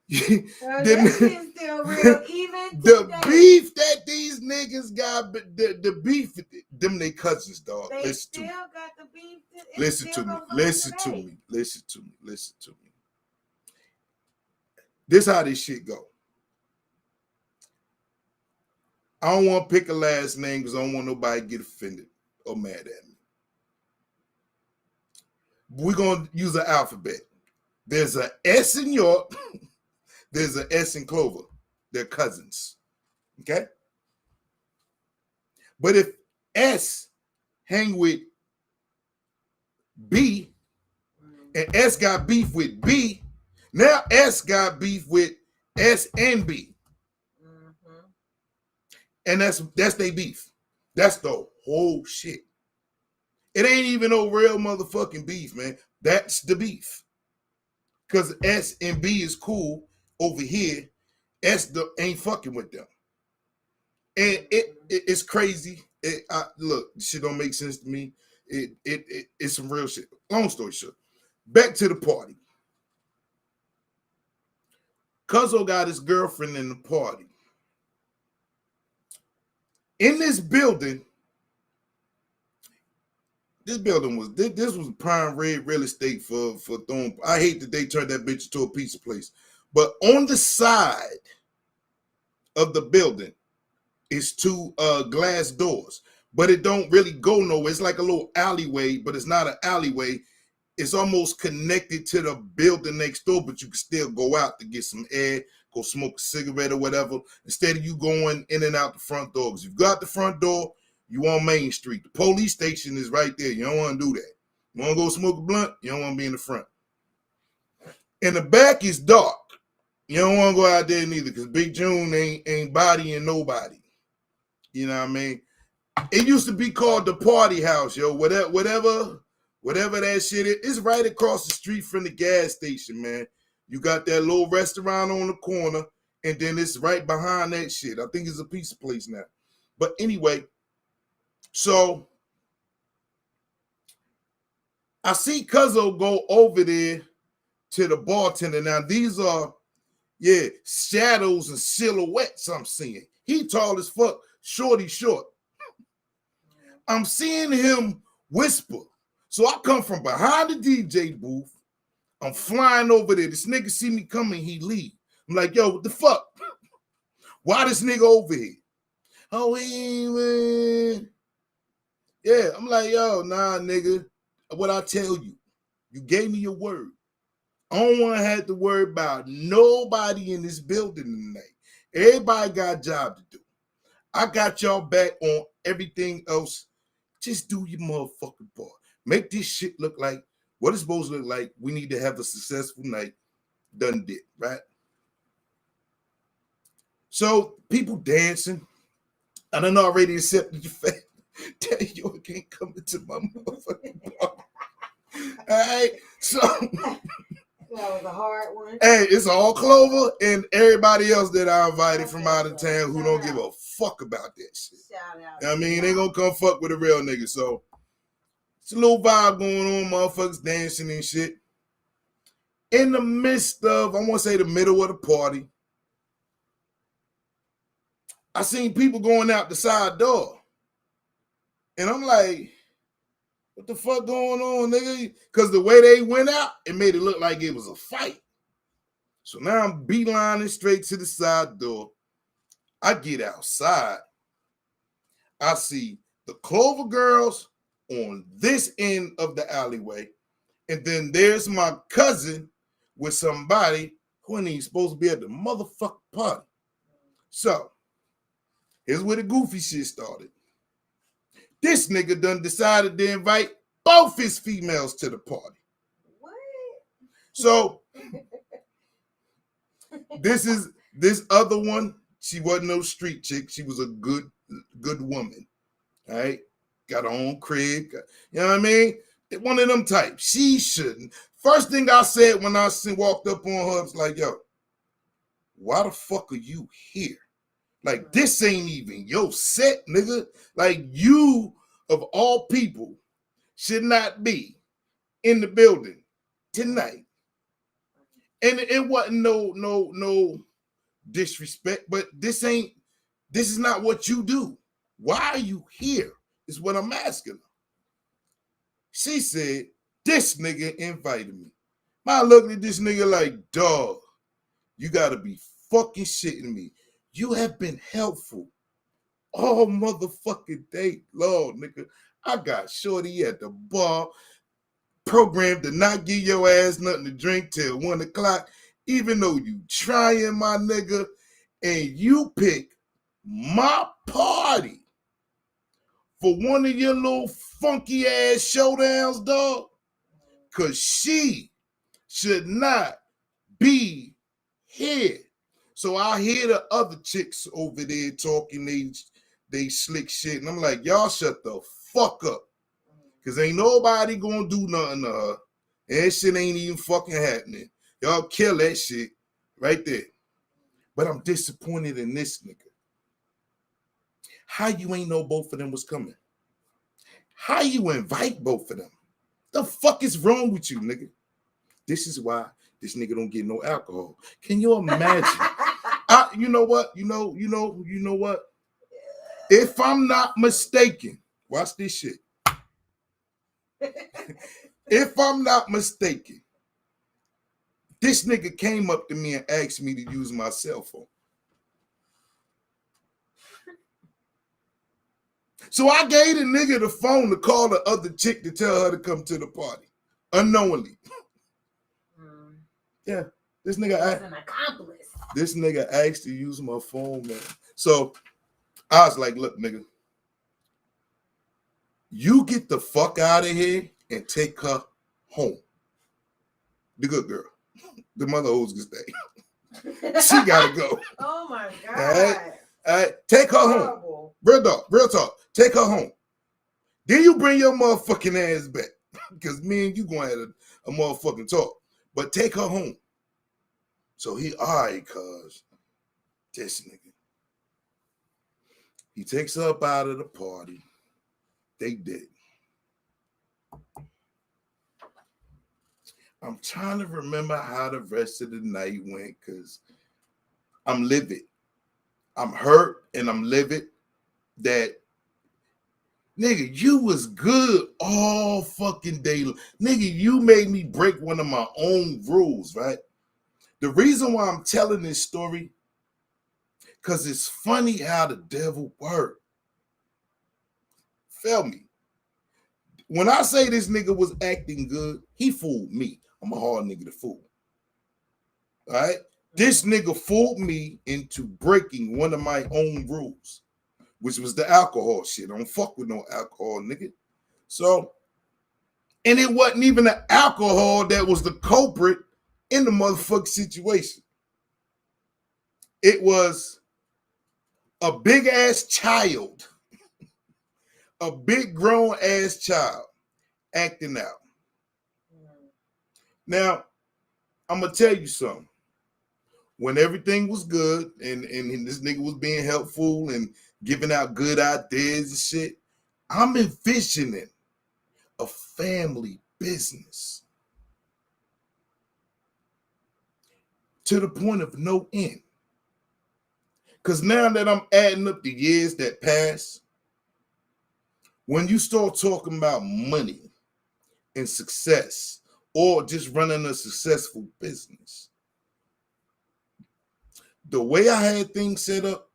This is still real even the today. beef that these niggas got, the beef, them they cousins, dog. They Listen still to me. got the beef. Listen to me. Listen to me. This how this shit go. I don't want to pick a last name because I don't want nobody to get offended or mad at me. We're going to use an alphabet. There's a S in York. There's a S in Clover. They're cousins. Okay? But if S hang with B and S got beef with B, now S got beef with S and B. Mm-hmm. And that's their beef. That's the whole shit. It ain't even no real motherfucking beef, man. That's the beef. Because S and B is cool over here. S ain't fucking with them. And it's crazy. Look, shit don't make sense to me. It's some real shit. Long story short, back to the party. Cuzzo got his girlfriend in the party. In this building, this was prime red real estate for throwing. I hate that they turned that bitch into a pizza place. But on the side of the building is two glass doors. But it don't really go nowhere. It's like a little alleyway, but it's not an alleyway. It's almost connected to the building next door, but you can still go out to get some air, go smoke a cigarette or whatever, instead of you going in and out the front door. Because if you go out the front door, you on Main Street. The police station is right there. You don't want to do that. You want to go smoke a blunt? You don't want to be in the front. In the back is dark. You don't want to go out there neither, because Big June ain't bodying nobody. You know what I mean? It used to be called the Party House, yo. Whatever that shit is. It's right across the street from the gas station, man. You got that little restaurant on the corner, and then it's right behind that shit. I think it's a pizza place now. But anyway, so I see Cuzzo go over there to the bartender. Now, these are, shadows and silhouettes I'm seeing. He tall as fuck, shorty short. I'm seeing him whisper. So I come from behind the DJ booth. I'm flying over there. This nigga see me coming, he leave. I'm like, yo, what the fuck? Why this nigga over here? Oh, man. Yeah, I'm like, yo, nah, nigga. What I tell you, you gave me your word. I don't want to have to worry about nobody in this building tonight. Everybody got a job to do. I got y'all back on everything else. Just do your motherfucking part. Make this shit look like what it's supposed to look like. We need to have a successful night. Done did, right? So people dancing. I done already accepted your fact. Tell you can't come into my motherfucking bar. All right, so that was a hard one. Hey, it's all Clover and everybody else that I invited from out of town who don't give a fuck about that shit. Shout out. I mean, they gonna come fuck with a real nigga. So it's a little vibe going on, motherfuckers dancing and shit. In the midst of, I want to say the middle of the party, I seen people going out the side door. And I'm like, what the fuck going on, nigga? Because the way they went out, it made it look like it was a fight. So now I'm beelining straight to the side door. I get outside. I see the Clover girls on this end of the alleyway. And then there's my cousin with somebody who ain't even supposed to be at the motherfucking party. So, here's where the goofy shit started. This nigga done decided to invite both his females to the party. What? So, this other one, she wasn't no street chick. She was a good woman. All right? Got her own crib. You know what I mean? One of them types. She shouldn't. First thing I said when I walked up on her, I was like, yo, why the fuck are you here? Like, this ain't even your set, nigga. Like, you, of all people, should not be in the building tonight. And it wasn't no disrespect, but this is not what you do. Why are you here? Is what I'm asking her. She said, this nigga invited me. I looked at this nigga like, dog, you gotta be fucking shitting me. You have been helpful all motherfucking day, Lord, nigga. I got shorty at the bar. programmed to not give your ass nothing to drink till 1 o'clock, even though you trying, my nigga, and you pick my party for one of your little funky ass showdowns, dog, because she should not be here. So I hear the other chicks over there talking they slick shit, and I'm like, y'all shut the fuck up, because ain't nobody gonna do nothing to her. And that shit ain't even fucking happening. Y'all kill that shit right there. But I'm disappointed in this nigga. How you ain't know both of them was coming? How you invite both of them? The fuck is wrong with you, nigga? This is why this nigga don't get no alcohol. Can you imagine? You know what? You know what? If I'm not mistaken, watch this shit. If I'm not mistaken, this nigga came up to me and asked me to use my cell phone. So I gave the nigga the phone to call the other chick to tell her to come to the party. Unknowingly. Yeah. This nigga an accomplice. This nigga asked to use my phone, man. So I was like, look, nigga, you get the fuck out of here and take her home. The good girl. The mother hoes can stay. She gotta go. Oh my God. All right. Take her home. Real talk. Take her home. Then you bring your motherfucking ass back. Because me and you gonna have a motherfucking talk. But take her home. So he, all right, cuz this nigga. He takes her up out of the party. They did. I'm trying to remember how the rest of the night went because I'm livid. I'm hurt and I'm livid that, nigga, you was good all fucking day. Nigga, you made me break one of my own rules, right? The reason why I'm telling this story, because it's funny how the devil worked. Feel me? When I say this nigga was acting good, he fooled me. I'm a hard nigga to fool. All right? This nigga fooled me into breaking one of my own rules, which was the alcohol shit. I don't fuck with no alcohol, nigga. So, and it wasn't even the alcohol that was the culprit in the motherfucking situation. It was a big ass child, a big grown ass child acting out. Now, I'm gonna tell you something. When everything was good and this nigga was being helpful and giving out good ideas and shit, I'm envisioning a family business to the point of no end. Because now that I'm adding up the years that pass, when you start talking about money and success or just running a successful business, the way I had things set up,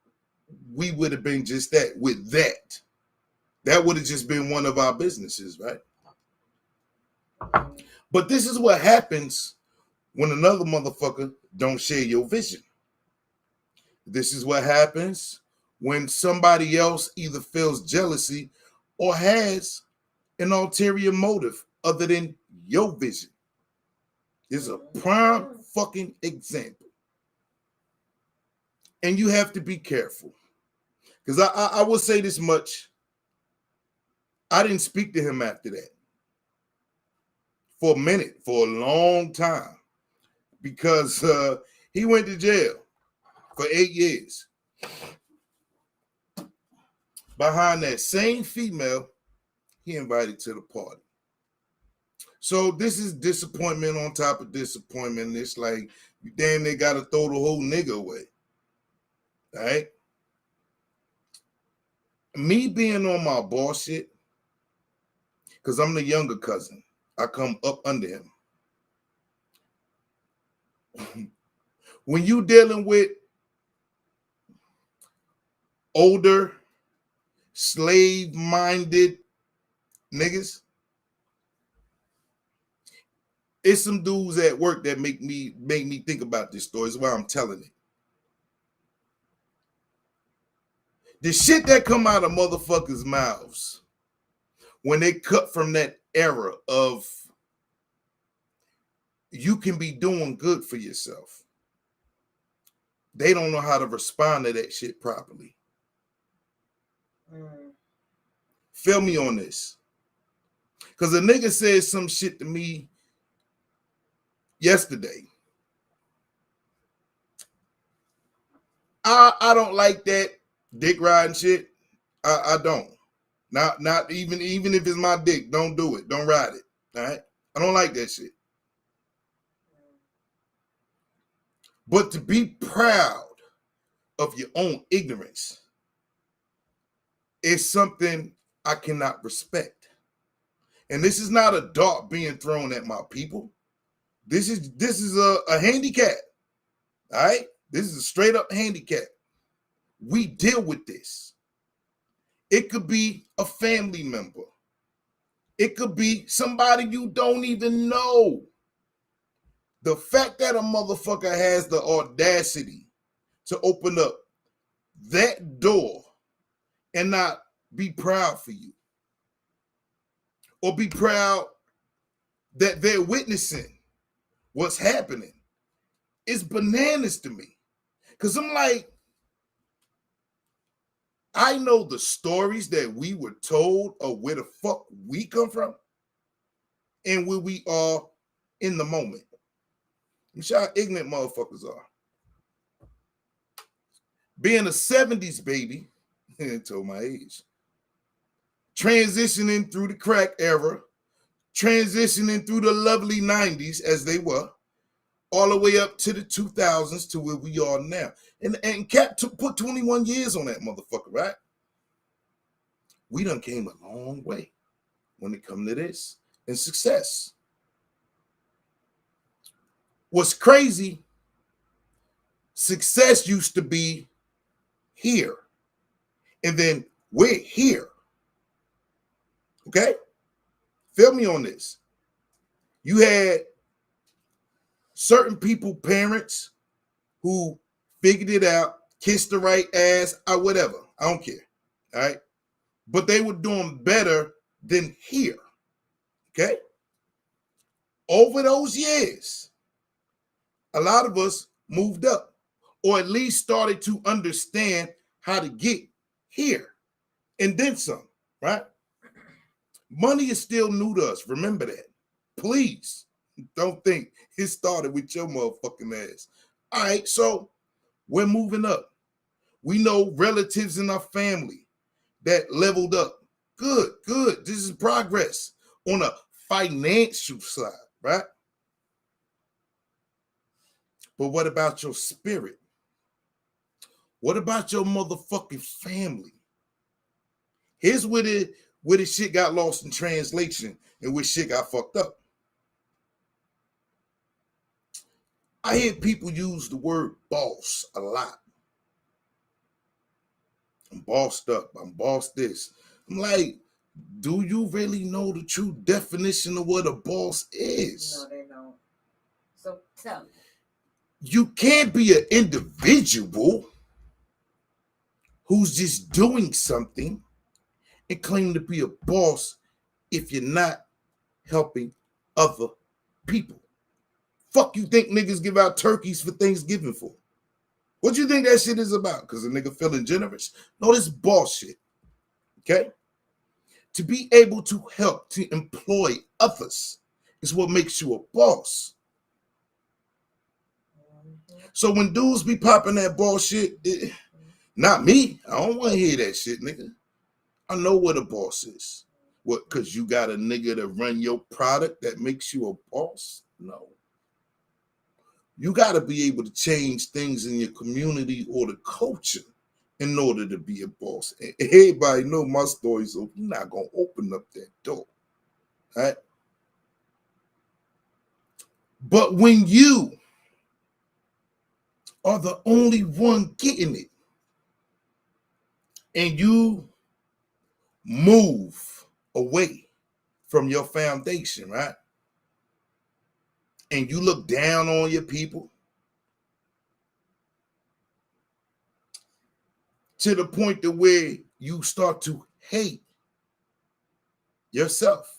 we would have been just that. With that, that would have just been one of our businesses, right? But this is what happens when another motherfucker don't share your vision. This is what happens when somebody else either feels jealousy or has an ulterior motive other than your vision. This is a prime fucking example. And you have to be careful. Because I will say this much. I didn't speak to him after that. For a minute, for a long time. Because he went to jail for 8 years. Behind that same female he invited to the party. So this is disappointment on top of disappointment. It's like, you damn near got to throw the whole nigga away. All right? Me being on my boss shit, because I'm the younger cousin. I come up under him. When you dealing with older, slave-minded niggas, It's some dudes at work that make me think about this story. That's why I'm telling it. The shit that come out of motherfuckers' mouths when they cut from that era of you can be doing good for yourself. They don't know how to respond to that shit properly. Feel me on this. Because a nigga said some shit to me yesterday. I don't like that dick riding shit. I don't. Not even if it's my dick, don't do it. Don't ride it. All right? I don't like that shit. But to be proud of your own ignorance is something I cannot respect. And this is not a dart being thrown at my people. This is a handicap. All right? This is a straight up handicap. We deal with this. It could be a family member. It could be somebody you don't even know. The fact that a motherfucker has the audacity to open up that door and not be proud for you, or be proud that they're witnessing what's happening, is bananas to me. Because I'm like, I know the stories that we were told of where the fuck we come from and where we are in the moment. I'm sure how ignorant motherfuckers are. Being a 70s baby, told my age, transitioning through the crack era, transitioning through the lovely 90s as they were, all the way up to the 2000s to where we are now. And Cap put 21 years on that motherfucker, right? We done came a long way when it come to this and success. What's crazy, success used to be here. And then we're here. Okay? Feel me on this. You had certain people, parents, who figured it out, kissed the right ass, or whatever. I don't care. All right? But they were doing better than here. Okay? Over those years, a lot of us moved up, or at least started to understand how to get here and then some, right? Money is still new to us. Remember that. Please don't think it started with your motherfucking ass. All right, so we're moving up. We know relatives in our family that leveled up. Good. This is progress on a financial side, right? But what about your spirit? What about your motherfucking family? Here's where the shit got lost in translation and where shit got fucked up. I hear people use the word boss a lot. I'm bossed up. I'm bossed this. I'm like, do you really know the true definition of what a boss is? No, they don't. So tell me. You can't be an individual who's just doing something and claim to be a boss if you're not helping other people. Fuck you think niggas give out turkeys for Thanksgiving for? What you think that shit is about? Because a nigga feeling generous? No, this bullshit. Okay? To be able to help, to employ others is what makes you a boss. So when dudes be popping that bullshit, not me. I don't want to hear that shit, nigga. I know what a boss is. What, because you got a nigga to run your product that makes you a boss? No. You got to be able to change things in your community or the culture in order to be a boss. And everybody know my story, so you're not going to open up that door. All right? But when you are the only one getting it, and you move away from your foundation, right? and you look down on your people to the point to where you start to hate yourself.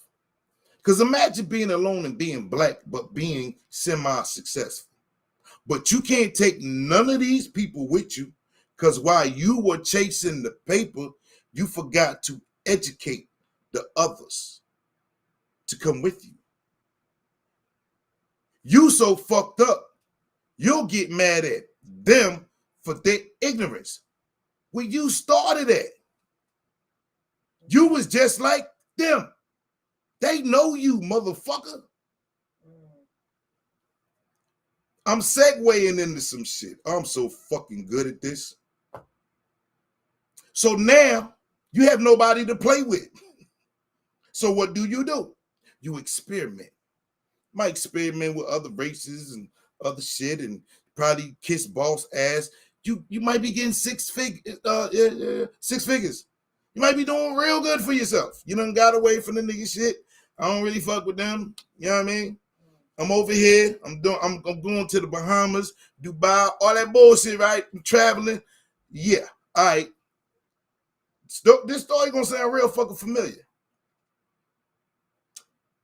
Because imagine being alone and being black, but being semi-successful. But you can't take none of these people with you because while you were chasing the paper, you forgot to educate the others to come with you. You so fucked up, you'll get mad at them for their ignorance. When you started at, you was just like them. They know you, motherfucker. I'm segueing into some shit. I'm so fucking good at this. So now you have nobody to play with. So what do? You experiment. Might experiment with other races and other shit and probably kiss boss ass. You might be getting six figures. You might be doing real good for yourself. You done got away from the nigga shit. I don't really fuck with them. You know what I mean? I'm over here. I'm going to the Bahamas, Dubai, all that bullshit, right? I'm traveling. Yeah. All right. This story gonna sound real fucking familiar.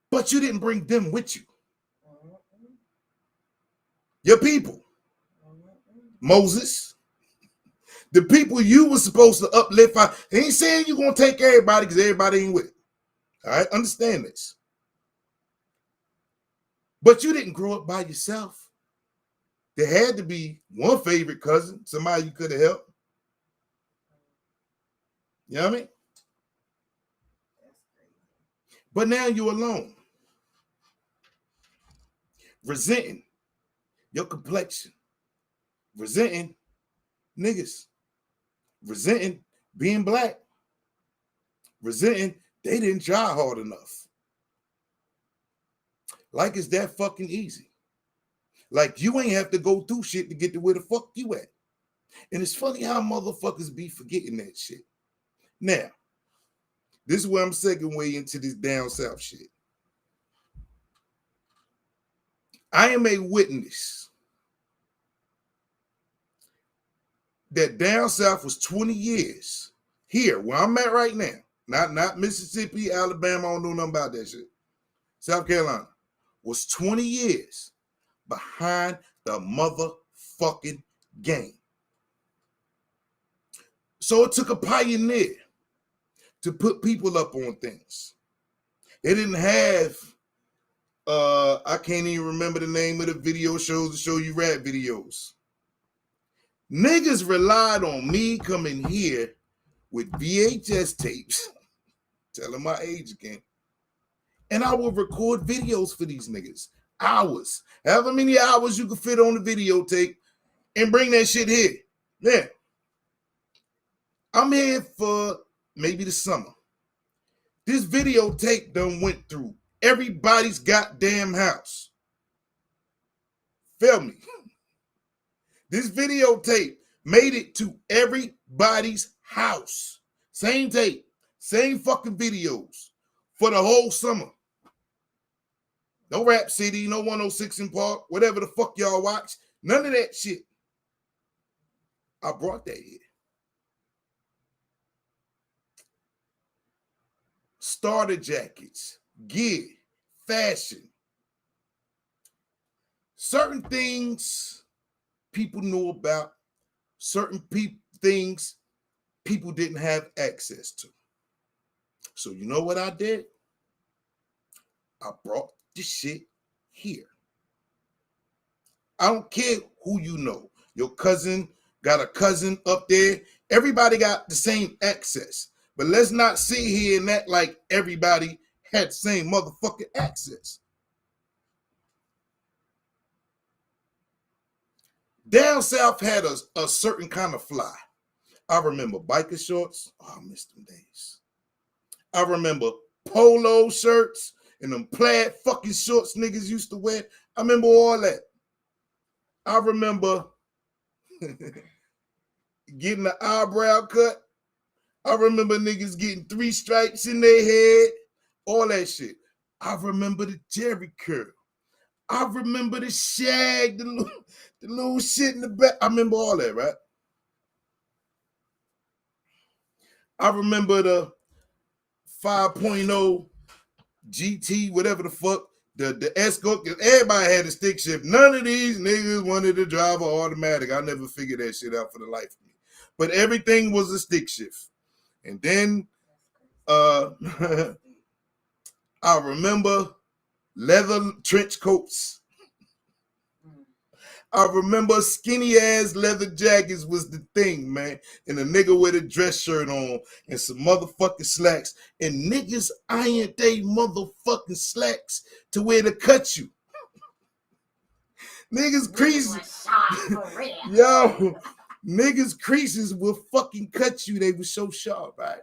But you didn't bring them with you. Your people. Moses. The people you were supposed to uplift. I ain't saying you're gonna take everybody because everybody ain't with it. All right, understand this. But you didn't grow up by yourself. There had to be one favorite cousin, somebody you could have helped. You know what I mean? But now you're alone. Resenting your complexion. Resenting niggas. Resenting being black. Resenting they didn't try hard enough. Like it's that fucking easy. Like you ain't have to go through shit to get to where the fuck you at. And it's funny how motherfuckers be forgetting that shit. Now, this is where I'm segueing way into this down south shit. I am a witness that down south was 20 years. Here, where I'm at right now. Not Mississippi, Alabama, I don't know nothing about that shit. South Carolina was 20 years behind the motherfucking game. So it took a pioneer to put people up on things. They didn't have, I can't even remember the name of the video shows to show you rap videos. Niggas relied on me coming here with VHS tapes. Telling my age again. And I will record videos for these niggas. Hours. However many hours you can fit on the videotape and bring that shit here. Yeah. I'm here for maybe the summer. This videotape done went through everybody's goddamn house. Feel me? This videotape made it to everybody's house. Same tape, same fucking videos for the whole summer. No Rap City, no 106 in Park, whatever the fuck y'all watch. None of that shit. I brought that here. Starter jackets, gear, fashion. Certain things people knew about, certain things people didn't have access to. So you know what I did? I brought this shit here. I don't care who you know. Your cousin got a cousin up there. Everybody got the same access. But let's not sit here and act like everybody had the same motherfucking access. Down south had a certain kind of fly. I remember biker shorts. Oh, I miss them days. I remember polo shirts and them plaid fucking shorts niggas used to wear. I remember all that. I remember getting the eyebrow cut. I remember niggas getting 3 stripes in their head. All that shit. I remember the Jerry curl. I remember the shag, the little shit in the back. I remember all that, right? I remember the 5.0 GT, whatever the fuck, the Escort. Everybody had a stick shift. None of these niggas wanted to drive an automatic. I never figured that shit out for the life of me. But everything was a stick shift. And then I remember leather trench coats. I remember skinny ass leather jackets was the thing, man. And a nigga with a dress shirt on and some motherfucking slacks. And niggas ironed they motherfucking slacks to where to cut you. Niggas creases. Yo, niggas creases will fucking cut you. They were so sharp, right?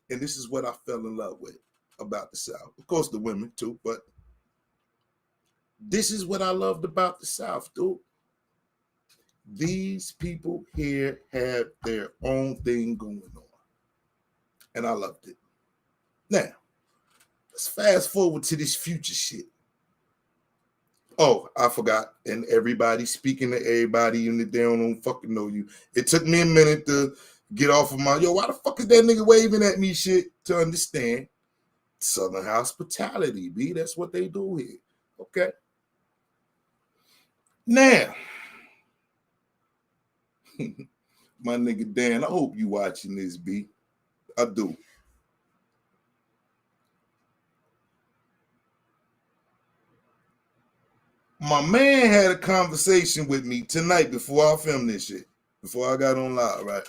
And this is what I fell in love with about the South. Of course, the women too, but this is what I loved about the South, dude. These people here have their own thing going on. And I loved it. Now, let's fast forward to this future shit. Oh, I forgot. And everybody speaking to everybody and they don't fucking know you. It took me a minute to get off of my, why the fuck is that nigga waving at me shit to understand. Southern hospitality, B. That's what they do here. Okay. Now, my nigga Dan, I hope you watching this, B. I do. My man had a conversation with me tonight before I filmed this shit, before I got on live, right?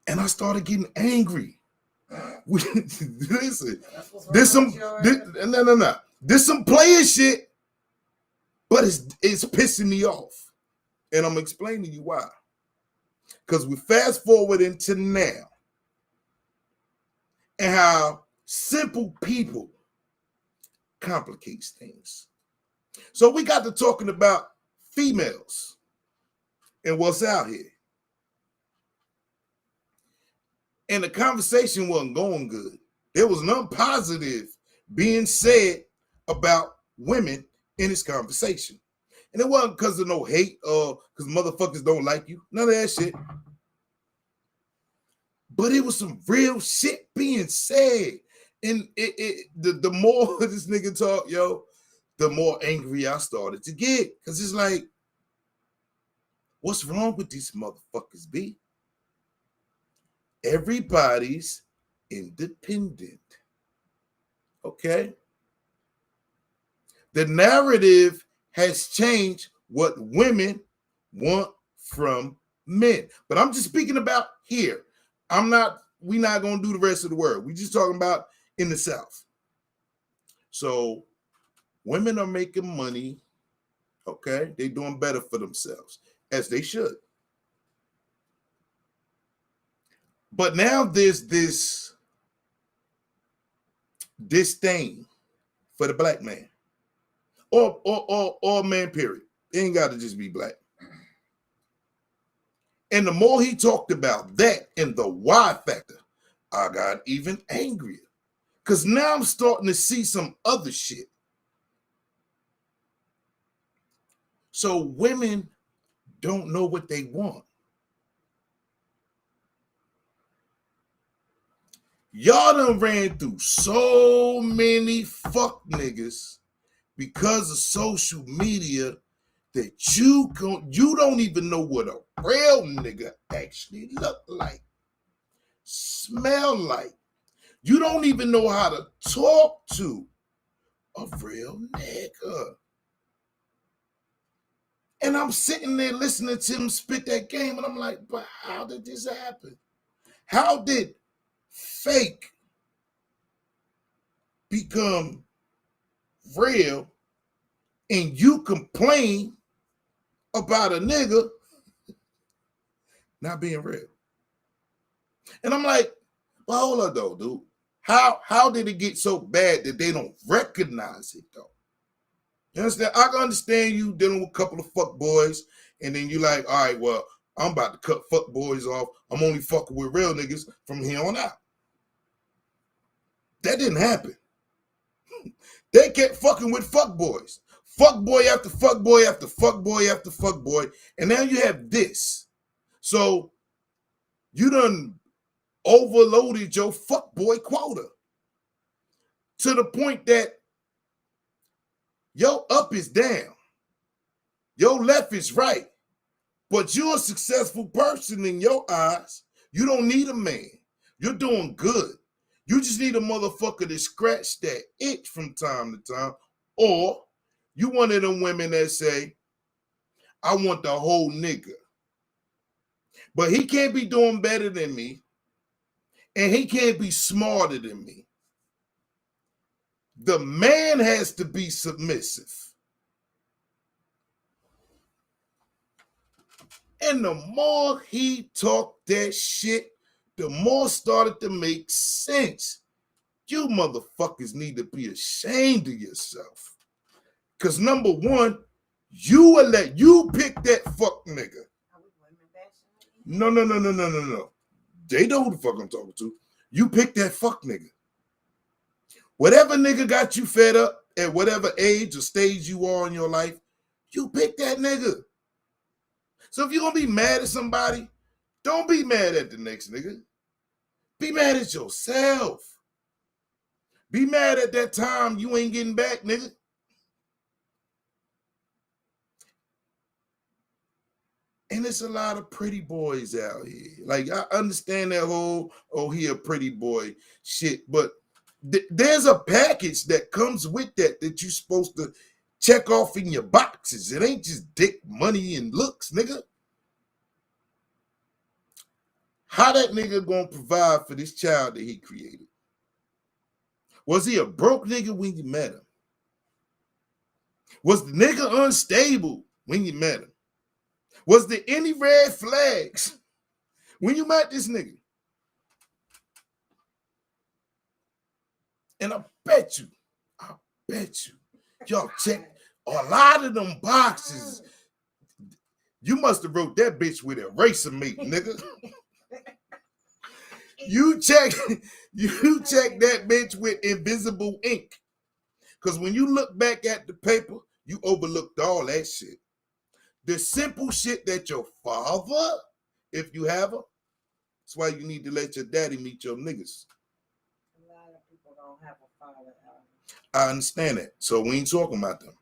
And I started getting angry. Listen, this some player shit, but it's pissing me off. And I'm explaining to you why. Because we fast forward into now and how simple people complicates things. So we got to talking about females and what's out here. And the conversation wasn't going good. There was nothing positive being said about women in this conversation. And it wasn't because of no hate or because motherfuckers don't like you. None of that shit. But it was some real shit being said. And the more this nigga talk, the more angry I started to get. Because it's like, what's wrong with these motherfuckers, B? Everybody's independent. Okay? The narrative has changed what women want from men. But I'm just speaking about here. We're not going to do the rest of the world. We're just talking about in the South. So women are making money. Okay? They're doing better for themselves, as they should. But now there's this disdain for the black man. Or man, period. It ain't got to just be black. And the more he talked about that and the why factor, I got even angrier. Because now I'm starting to see some other shit. So women don't know what they want. Y'all done ran through so many fuck niggas because of social media that you don't even know what a real nigga actually look like, smell like. You don't even know how to talk to a real nigga. And I'm sitting there listening to him spit that game, and I'm like, but how did this happen? How did fake become real and you complain about a nigga not being real? And I'm like, well, hold on though, dude. How did it get so bad that they don't recognize it though? You understand? I can understand you dealing with a couple of fuck boys, and then you like, all right, well, I'm about to cut fuck boys off. I'm only fucking with real niggas from here on out. That didn't happen. They kept fucking with fuckboys. Fuckboy after fuckboy after fuckboy after fuckboy. And now you have this. So you done overloaded your fuckboy quota to the point that your up is down, your left is right. But you're a successful person in your eyes. You don't need a man. You're doing good. You just need a motherfucker to scratch that itch from time to time. Or you one of them women that say, I want the whole nigga. But he can't be doing better than me. And he can't be smarter than me. The man has to be submissive. And the more he talked that shit, the more started to make sense. You motherfuckers need to be ashamed of yourself. Because number one, you pick that fuck nigga. No. They know who the fuck I'm talking to. You pick that fuck nigga. Whatever nigga got you fed up at whatever age or stage you are in your life, you pick that nigga. So if you're going to be mad at somebody, don't be mad at the next nigga. Be mad at yourself. Be mad at that time you ain't getting back, nigga. And it's a lot of pretty boys out here. Like, I understand that whole, oh, he a pretty boy shit. But there's a package that comes with that you're supposed to check off in your boxes. It ain't just dick, money, and looks, nigga. How that nigga gonna provide for this child that he created? Was he a broke nigga when you met him? Was the nigga unstable when you met him? Was there any red flags when you met this nigga? And I bet you, y'all check a lot of them boxes. You must have wrote that bitch with eraser mate, nigga. You check that bitch with invisible ink. Because when you look back at the paper, you overlooked all that shit. The simple shit that your father, if you have her, that's why you need to let your daddy meet your niggas. A lot of people don't have a father. I understand that. So we ain't talking about them.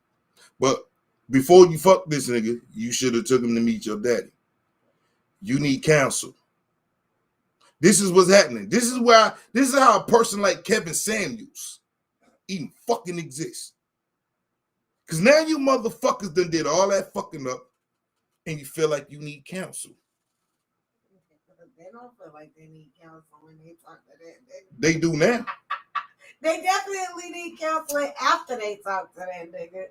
But before you fuck this nigga, you should have took him to meet your daddy. You need counsel. This is what's happening. This is how a person like Kevin Samuels even fucking exists. Because now you motherfuckers done did all that fucking up and you feel like you need counsel. They don't feel like they need counsel when they talk to that. They do now. They definitely need counseling after they talk to that nigga.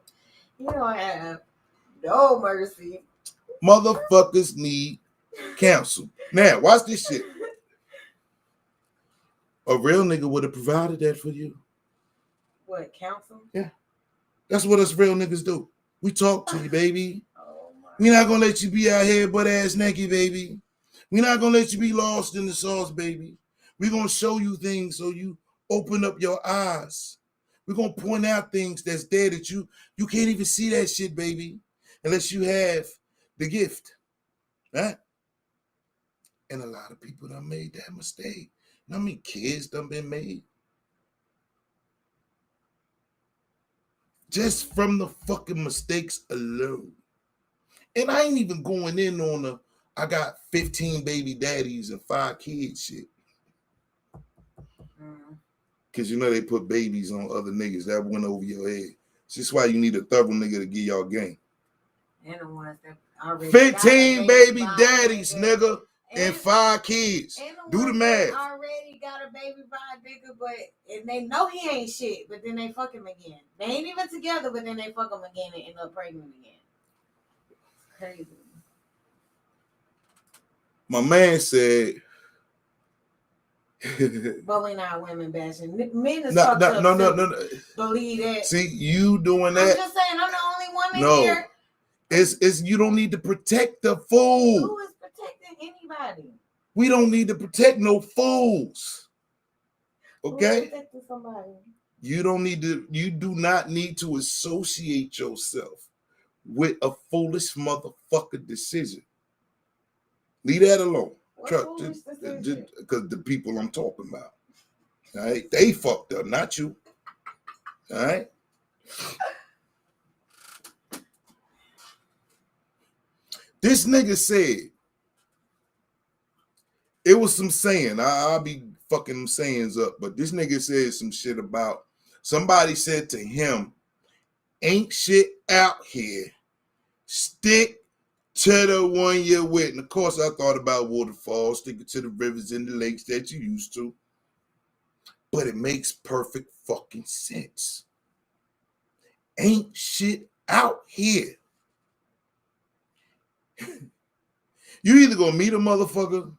You don't have no mercy. Motherfuckers need counsel. Now, watch this shit. A real nigga would have provided that for you. What, counsel? Yeah. That's what us real niggas do. We talk to you, baby. Oh my We're not going to let you be out here butt ass naked, baby. We're not going to let you be lost in the sauce, baby. We're going to show you things so you open up your eyes. We're going to point out things that's there that you can't even see that shit, baby, unless you have the gift. Right? And a lot of people done made that mistake. You know how many kids done been made? Just from the fucking mistakes alone. And I ain't even going in on I got 15 baby daddies and 5 kids shit. Because you know they put babies on other niggas. That went over your head. That's why you need a thorough nigga to give y'all game. And the ones that already 15 baby daddies, nigga, and 5 kids. Do the math. Already got a baby by a nigga, and they know he ain't shit, but then they fuck him again. They ain't even together, but then they fuck him again and end up pregnant again. It's crazy. My man said, but we not women bashing. Men is no. Believe that. See, you doing that. I'm just saying, I'm the only woman here. It's you don't need to protect the fool. Who is protecting anybody? We don't need to protect no fools. Okay? Who's protecting somebody? You do not need to associate yourself with a foolish motherfucker decision. Leave that alone. Because the people I'm talking about. All right? They fucked up, not you. All right? This nigga said, it was some saying, I'll be fucking sayings up, but this nigga said some shit about, somebody said to him, ain't shit out here. Stick to the one you're with. And of course, I thought about waterfalls, sticking to the rivers and the lakes that you used to. But it makes perfect fucking sense. Ain't shit out here. You either gonna meet a motherfucker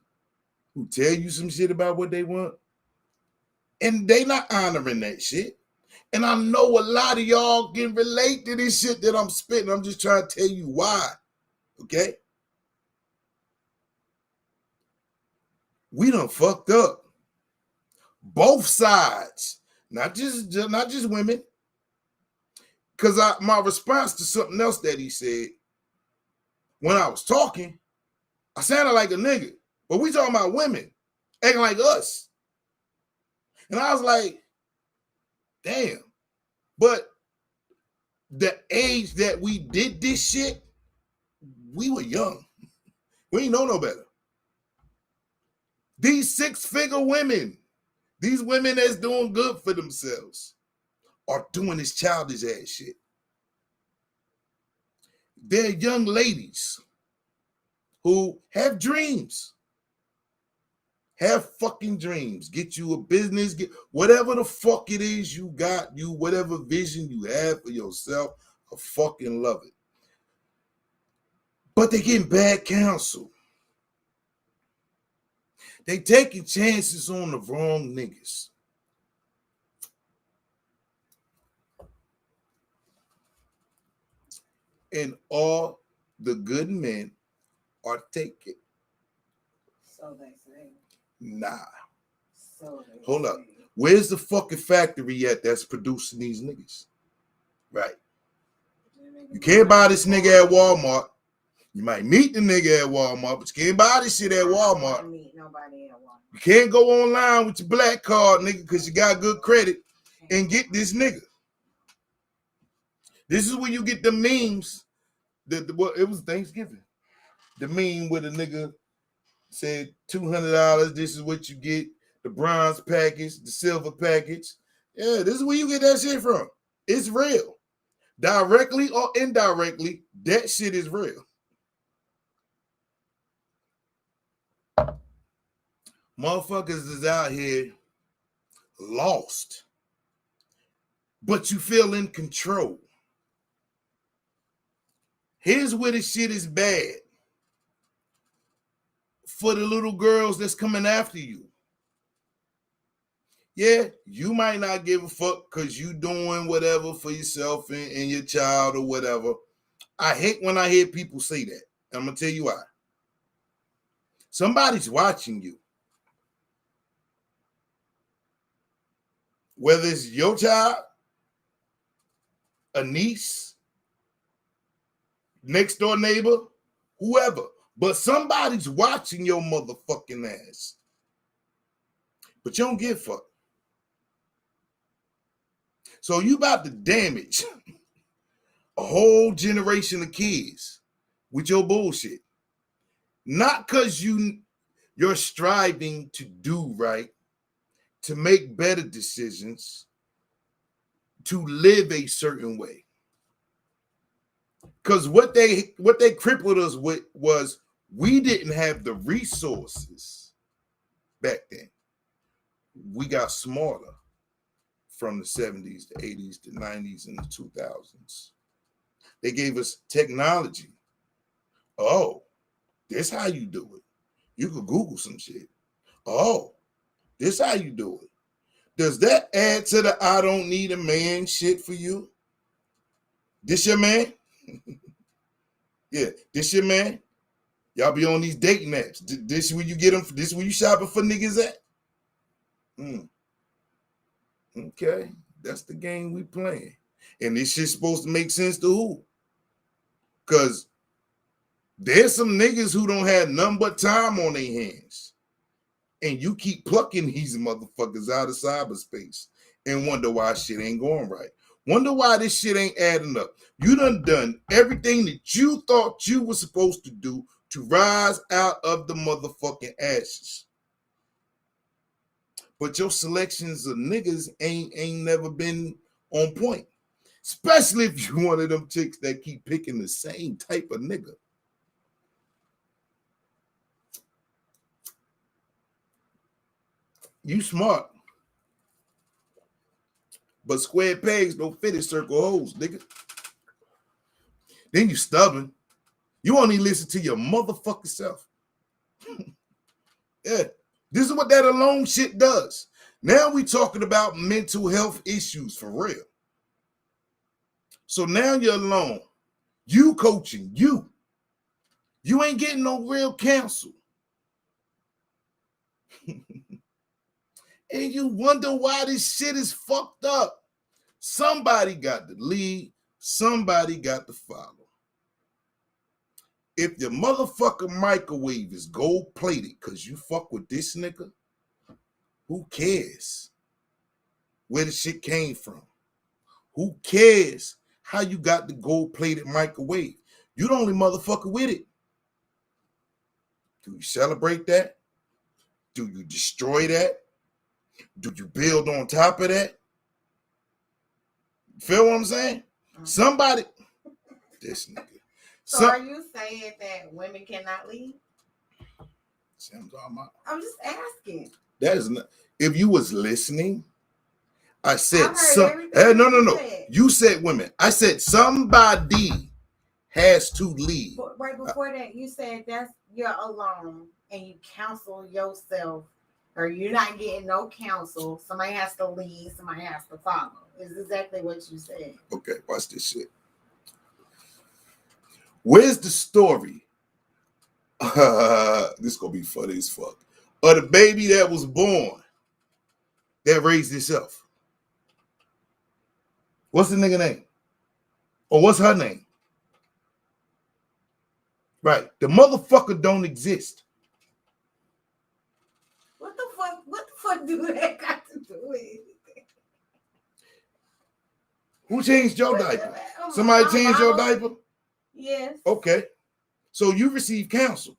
who tell you some shit about what they want, and they not honoring that shit. And I know a lot of y'all can relate to this shit that I'm spitting. I'm just trying to tell you why. Okay? We done fucked up. Both sides. Not just women. Because my response to something else that he said, when I was talking, I sounded like a nigga. But we talking about women acting like us. And I was like, damn. But the age that we did this shit, we were young. We ain't know no better. These 6-figure women, these women that's doing good for themselves, are doing this childish ass shit. They're young ladies who have dreams. Have fucking dreams. Get you a business, get whatever the fuck it is you got, whatever vision you have for yourself, I fucking love it. But they getting bad counsel. They taking chances on the wrong niggas. And all the good men are taken. So they say. Nah. So they Hold say. up. Where's the fucking factory at that's producing these niggas? Right. You can't buy this nigga at Walmart. You might meet the nigga at Walmart, but you can't buy this shit at Walmart. I don't meet nobody at Walmart. You can't go online with your black card, nigga, because you got good credit and get this nigga. This is where you get the memes. It was Thanksgiving. The meme where the nigga said $200. This is what you get. The bronze package, the silver package. Yeah, this is where you get that shit from. It's real. Directly or indirectly, that shit is real. Motherfuckers is out here lost, but you feel in control. Here's where the shit is bad. For the little girls that's coming after you. Yeah, you might not give a fuck because you doing whatever for yourself and your child or whatever. I hate when I hear people say that. I'm going to tell you why. Somebody's watching you. Whether it's your child, a niece, next door neighbor, whoever. But somebody's watching your motherfucking ass. But you don't give a fuck. So you about to damage a whole generation of kids with your bullshit. Not because you're striving to do right, to make better decisions, to live a certain way. Because what they crippled us with was we didn't have the resources back then. We got smarter from the 70s, the 80s, the 90s, and the 2000s. They gave us technology. Oh, this how you do it. You could Google some shit. Oh, this how you do it. Does that add to the I don't need a man shit for you? This your man? Yeah, this your man? Y'all be on these dating apps. This where you get them. This where you shopping for niggas at? Okay, That's the game we playing. And this shit's supposed to make sense to who? Because there's some niggas who don't have nothing but time on their hands. And you keep plucking these motherfuckers out of cyberspace and wonder why shit ain't going right. Wonder why this shit ain't adding up. You done everything that you thought you were supposed to do to rise out of the motherfucking ashes. But your selections of niggas ain't never been on point. Especially if you one of them chicks that keep picking the same type of nigga. You smart. But square pegs don't fit in circle holes, nigga. Then you stubborn. You only listen to your motherfucking self. Yeah. This is what that alone shit does. Now we talking about mental health issues for real. So now you're alone. You coaching, you. You ain't getting no real counsel. And you wonder why this shit is fucked up. Somebody got to lead. Somebody got to follow. If your motherfucking microwave is gold plated because you fuck with this nigga, who cares where the shit came from? Who cares how you got the gold plated microwave? You the only motherfucker with it. Do you celebrate that? Do you destroy that? Do you build on top of that? Feel what I'm saying? Somebody, this nigga. So are you saying that women cannot lead? I'm just asking. That is not. If you was listening, I said no. You said women. I said somebody has to lead. But right before that, you said that's you're alone and you counsel yourself, or you're not getting no counsel. Somebody has to lead. Somebody has to follow. Is exactly what you said. Okay, watch this shit. Where's the story? This gonna be funny as fuck. Of the baby that was born that raised itself. What's the nigga name? Or what's her name? Right. The motherfucker don't exist. What the fuck do that got to do with anything? Who changed your diaper? Somebody changed your diaper? Yes. Okay. So you received counsel.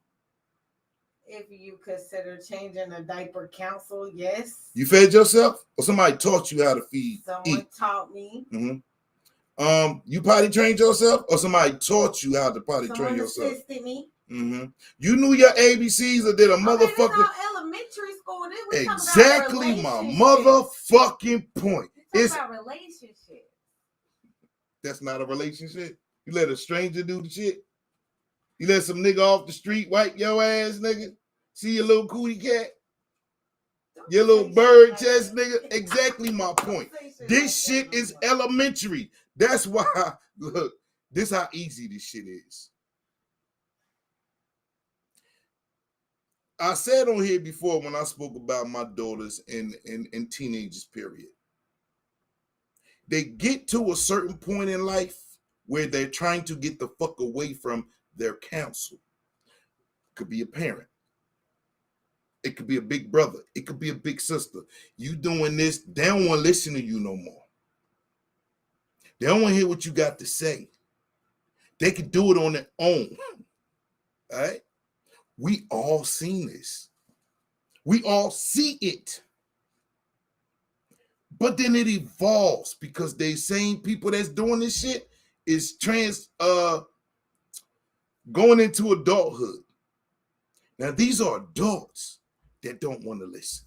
If you consider changing a diaper counsel, yes. You fed yourself? Or somebody taught you how to feed? Someone taught me. Mm-hmm. You potty trained yourself? Or somebody taught you how to potty train yourself? Someone assisted me. Mm-hmm. You knew your ABCs or did a motherfucker? Elementary school. Exactly my motherfucking point. It's about relationships. That's not a relationship. You let a stranger do the shit. You let some nigga off the street wipe your ass, nigga. See your little cootie cat? Your little bird chest, nigga. Exactly my point. This shit is elementary. That's why, look, this how easy this shit is. I said on here before when I spoke about my daughters and teenagers, period. They get to a certain point in life where they're trying to get the fuck away from their counsel. It could be a parent. It could be a big brother. It could be a big sister. You doing this, they don't want to listen to you no more. They don't want to hear what you got to say. They can do it on their own. All right? We all seen this. We all see it. But then it evolves because they same people that's doing this shit is going into adulthood. Now, these are adults that don't want to listen.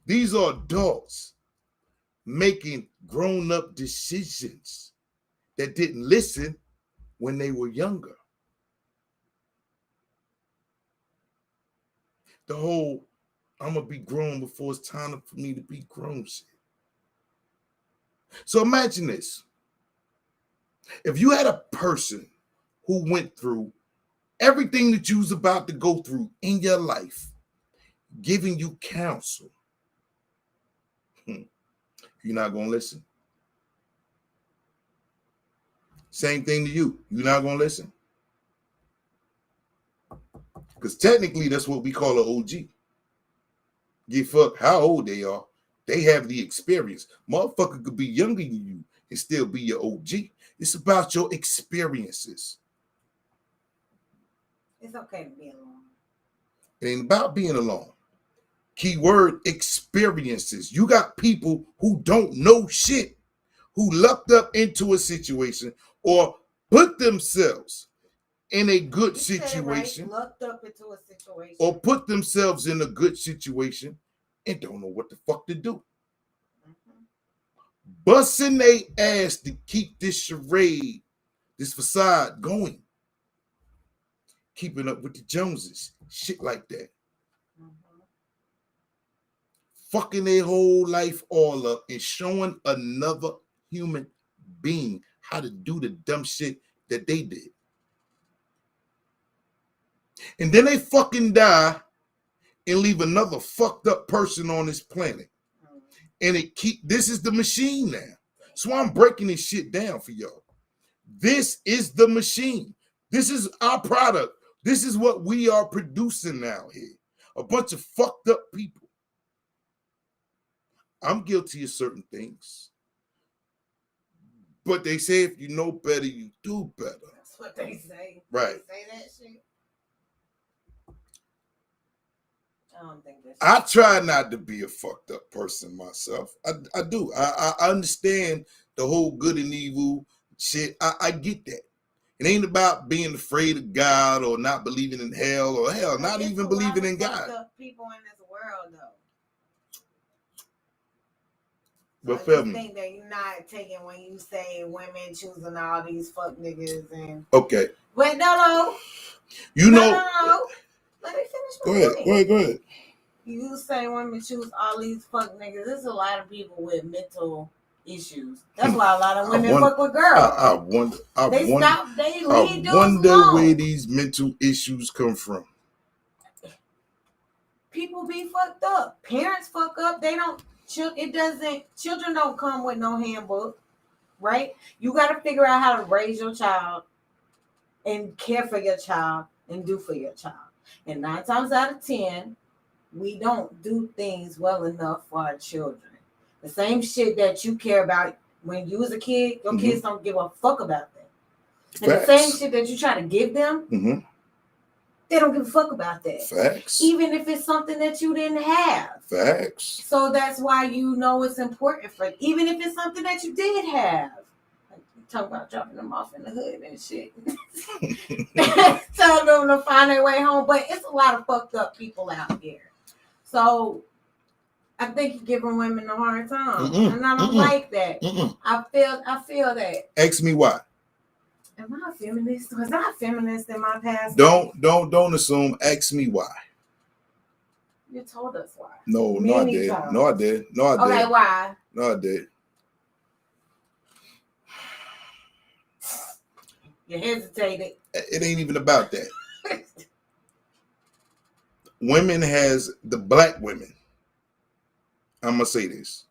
These are adults making grown-up decisions that didn't listen when they were younger. The whole, I'm going to be grown before it's time for me to be grown shit. So imagine this. If you had a person who went through everything that you was about to go through in your life, giving you counsel, You're not gonna listen. Same thing to you. You're not gonna listen. Because technically that's what we call an OG. Give fuck how old they are. They have the experience. Motherfucker could be younger than you and still be your OG. It's about your experiences. It's okay to be alone. It ain't about being alone. Keyword experiences. You got people who don't know shit, who lucked up into a situation or put themselves in a good situation. Right. Lucked up into a situation. Or put themselves in a good situation and don't know what the fuck to do. Busting their ass to keep this charade, this facade going. Keeping up with the Joneses. Shit like that. Fucking their whole life all up and showing another human being how to do the dumb shit that they did. And then they fucking die and leave another fucked up person on this planet. And this is the machine now. So I'm breaking this shit down for y'all. This is the machine. This is our product. This is what we are producing now here. A bunch of fucked up people. I'm guilty of certain things. But they say if you know better, you do better. That's what they say. Right. They say that shit. I don't think that's I try not to be a fucked up person myself. I do. I understand the whole good and evil shit. I get that. It ain't about being afraid of God or not believing in hell or hell, not even believing in God. Up people in this world, though. But feel me. Think that you're not taking when you say women choosing all these fuck niggas and. Okay. Wait, no. You know. No. Let me finish. Go ahead. You say women choose all these fuck niggas. There's a lot of people with mental issues. That's why a lot of women fuck with girls. I wonder. They leave dudes wonder alone. Where these mental issues come from. People be fucked up. Parents fuck up. They don't. Children don't come with no handbook, right? You got to figure out how to raise your child and care for your child and do for your child. And 9 times out of 10, we don't do things well enough for our children. The same shit that you care about when you was a kid, your kids don't give a fuck about that. And the same shit that you try to give them, they don't give a fuck about that. Facts. Even if it's something that you didn't have. Facts. So that's why you know it's important for, even if it's something that you did have. Like you talk about dropping them off in the hood and shit. Tell them to find their way home. But it's a lot of fucked up people out here. So I think you're giving women a hard time. And I don't like that. I feel that. Ask me why. Am I a feminist? Was I a feminist in my past? Don't assume. Ask me why. You told us why. No, I did. No, I did. Okay, why? No, I did. You hesitated. It ain't even about that. Women has the black women. I'm gonna say this.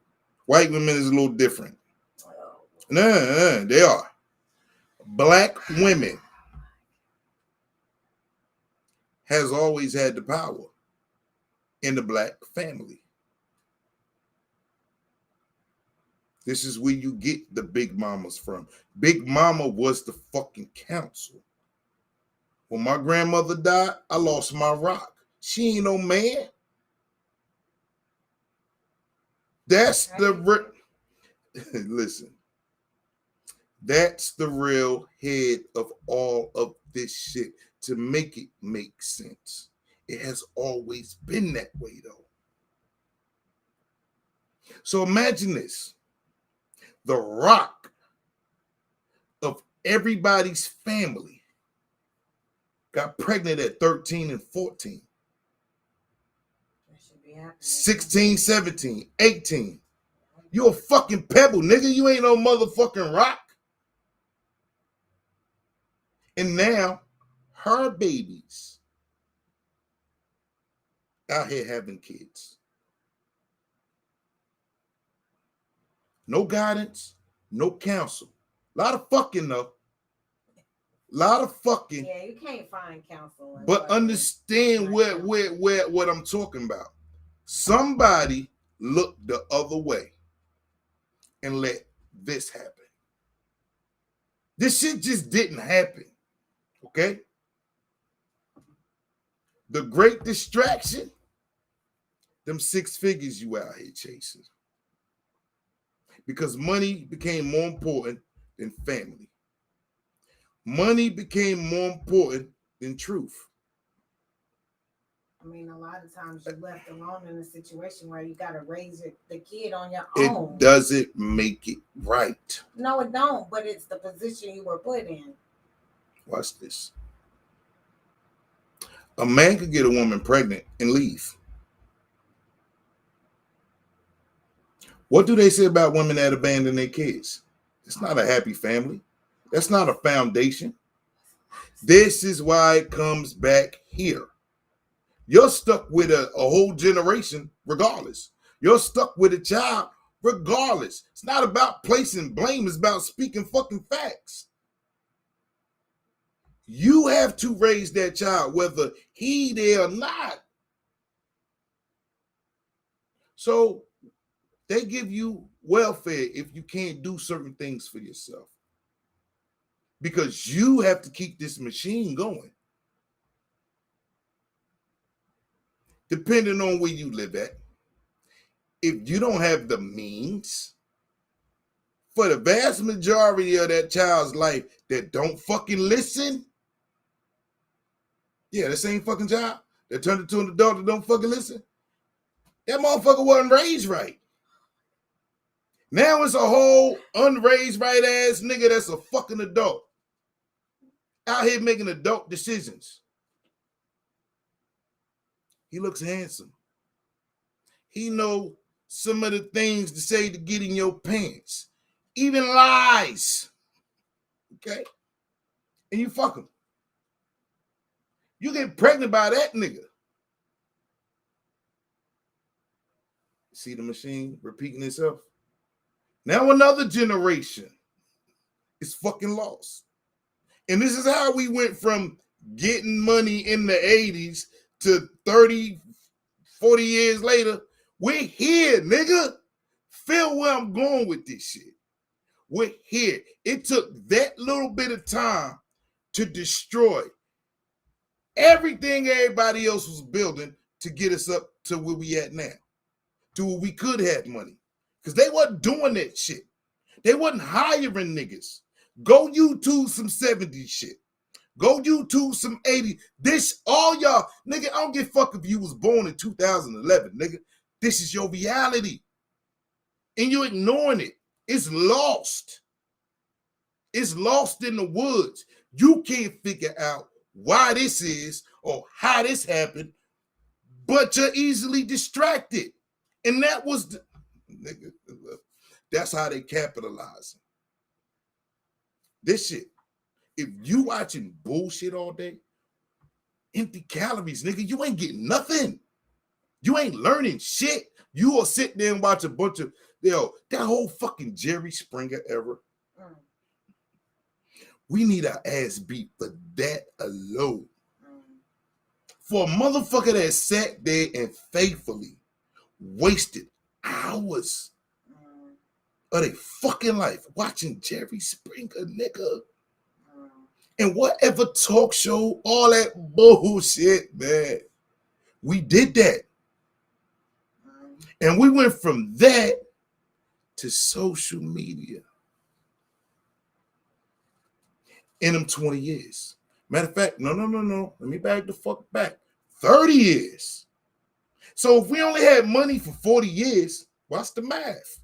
White women is a little different. No, they are. Black women has always had the power in the black family. This is where you get the big mamas from. Big mama was the fucking council. When my grandmother died, I lost my rock. She ain't no man. That's the listen. That's the real head of all of this shit to make it make sense. It has always been that way, though. So imagine this. The rock of everybody's family got pregnant at 13 and 14. 16, 17, 18. You a fucking pebble, nigga. You ain't no motherfucking rock. And now, her babies out here having kids. no guidance, no counsel. A lot of fucking though. A lot of fucking. Yeah, you can't find counsel. But understand what I'm talking about. Somebody looked the other way and let this happen. This shit just didn't happen. Okay? The great distraction, them 6 figures you out here chasing. Because money became more important than family. Money became more important than truth. I mean, a lot of times you're left alone in a situation where you got to raise the kid on your own. It doesn't make it right. No, it don't, but it's the position you were put in. Watch this. A man could get a woman pregnant and leave. What do they say about women that abandon their kids? It's not a happy family. That's not a foundation. This is why it comes back here. You're stuck with a whole generation regardless. You're stuck with a child regardless. It's not about placing blame. It's about speaking fucking facts. You have to raise that child whether he there or not. So they give you welfare if you can't do certain things for yourself. Because you have to keep this machine going. Depending on where you live at. If you don't have the means, for the vast majority of that child's life that don't fucking listen, yeah, that same fucking child that turned into an adult that don't fucking listen, that motherfucker wasn't raised right. Now it's a whole unraised right ass nigga that's a fucking adult. Out here making adult decisions. He looks handsome. He know some of the things to say to get in your pants. Even lies. Okay? And you fuck him. You get pregnant by that nigga. See the machine repeating itself? Now another generation is fucking lost. And this is how we went from getting money in the 80s to 30, 40 years later. We're here, nigga. Feel where I'm going with this shit. We're here. It took that little bit of time to destroy everything everybody else was building to get us up to where we at now. To where we could have money. Because they wasn't doing that shit. They wasn't hiring niggas. Go YouTube some 70s shit. Go YouTube some 80s. This, all y'all, nigga, I don't give a fuck if you was born in 2011, nigga. This is your reality. And you ignoring it. It's lost. It's lost in the woods. You can't figure out why this is or how this happened, but you're easily distracted. And that was the, nigga, that's how they capitalize. This shit. If you watching bullshit all day, empty calories, nigga, you ain't getting nothing. You ain't learning shit. You will sit there and watch a bunch of, that whole fucking Jerry Springer era. We need our ass beat for that alone. For a motherfucker that sat there and faithfully wasted hours of their fucking life watching Jerry Springer, nigga. And whatever talk show, all that bullshit, man. We did that. And we went from that to social media. In them 20 years. Matter of fact, no. Let me back the fuck back. 30 years. So if we only had money for 40 years, what's the math?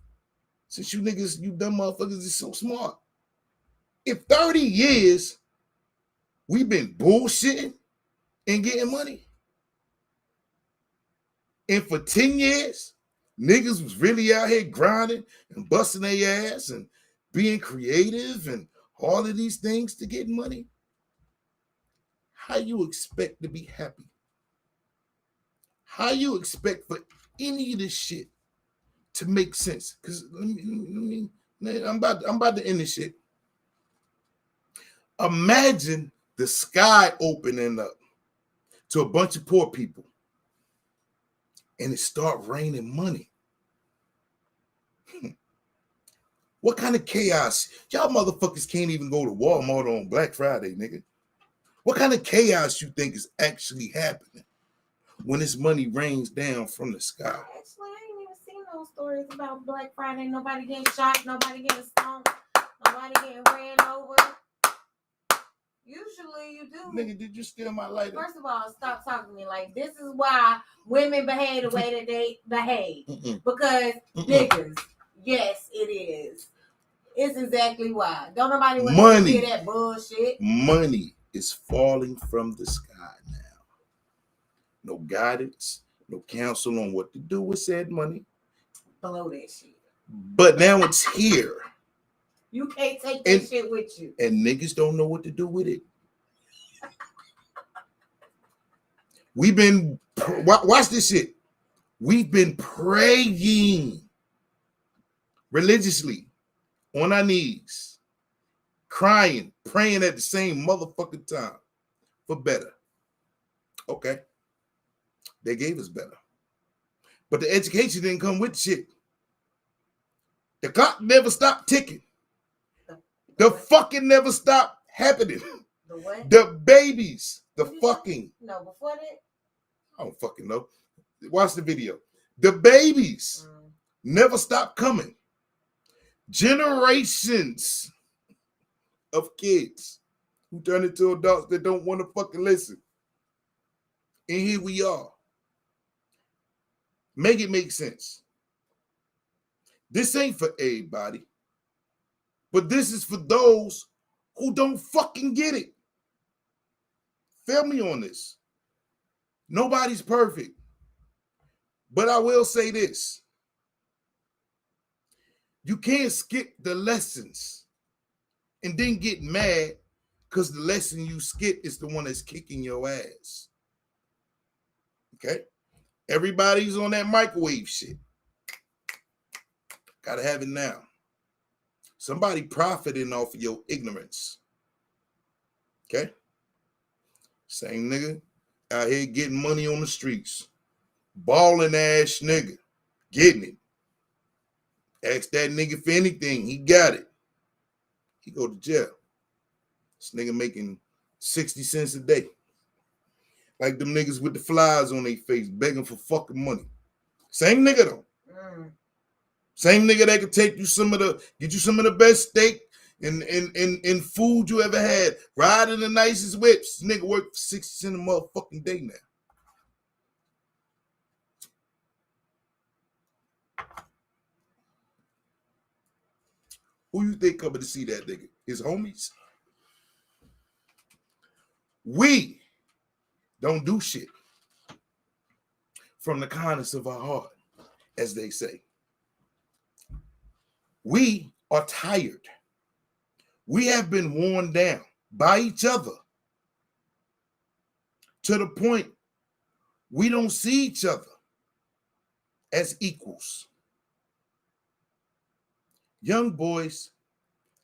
Since you niggas, you dumb motherfuckers is so smart. If 30 years, we've been bullshitting and getting money. And for 10 years, niggas was really out here grinding and busting their ass and being creative and all of these things to get money. How you expect to be happy? How you expect for any of this shit to make sense. Because I'm about to end this shit. Imagine the sky opening up to a bunch of poor people and it start raining money. What kind of chaos? Y'all motherfuckers can't even go to Walmart on Black Friday, nigga. What kind of chaos you think is actually happening when this money rains down from the sky? Actually, I ain't even seen those stories about Black Friday. Nobody getting shot, nobody getting stoned, nobody getting ran over. Usually you do. Nigga, did you steal my lighter? First of all, stop talking to me like this is why women behave the way that they behave. Because niggas, yes, it is. It's exactly why. Don't nobody want to hear that bullshit. Money is falling from the sky now. No guidance, no counsel on what to do with said money. Blow that shit. But now it's here. You can't take that shit with you. And niggas don't know what to do with it. We've been, watch this shit. We've been praying religiously on our knees, crying, praying at the same motherfucking time for better. Okay. They gave us better. But the education didn't come with shit. The clock never stopped ticking. The fucking never stopped happening. The what? The babies. The fucking. No, before that? I don't fucking know. Watch the video. The babies never stopped coming. Generations of kids who turn into adults that don't want to fucking listen. And here we are. Make it make sense. This ain't for everybody. But this is for those who don't fucking get it. Feel me on this. Nobody's perfect. But I will say this. You can't skip the lessons and then get mad because the lesson you skip is the one that's kicking your ass. Okay? Everybody's on that microwave shit. Gotta have it now. Somebody profiting off of your ignorance. Okay? Same nigga out here getting money on the streets. Balling ass nigga. Getting it. Ask that nigga for anything. He got it. He go to jail. This nigga making 60 cents a day. Like them niggas with the flies on their face begging for fucking money. Same nigga though. Same nigga that could take you get you some of the best steak and food you ever had. Riding the nicest whips. This nigga work for 60 cents a motherfucking day now. Who you think coming to see that nigga? His homies? We don't do shit from the kindness of our heart, as they say. We are tired. We have been worn down by each other to the point we don't see each other as equals. Young boys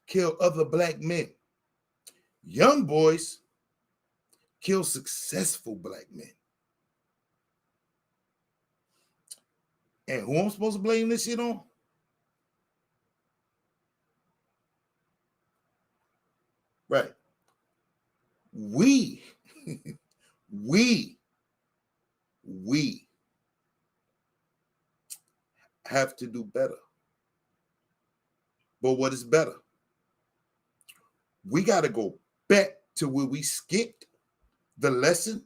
kill other black men. Young boys kill successful black men. And who I'm supposed to blame this shit on? Right. We have to do better. But what is better? We got to go back to where we skipped the lesson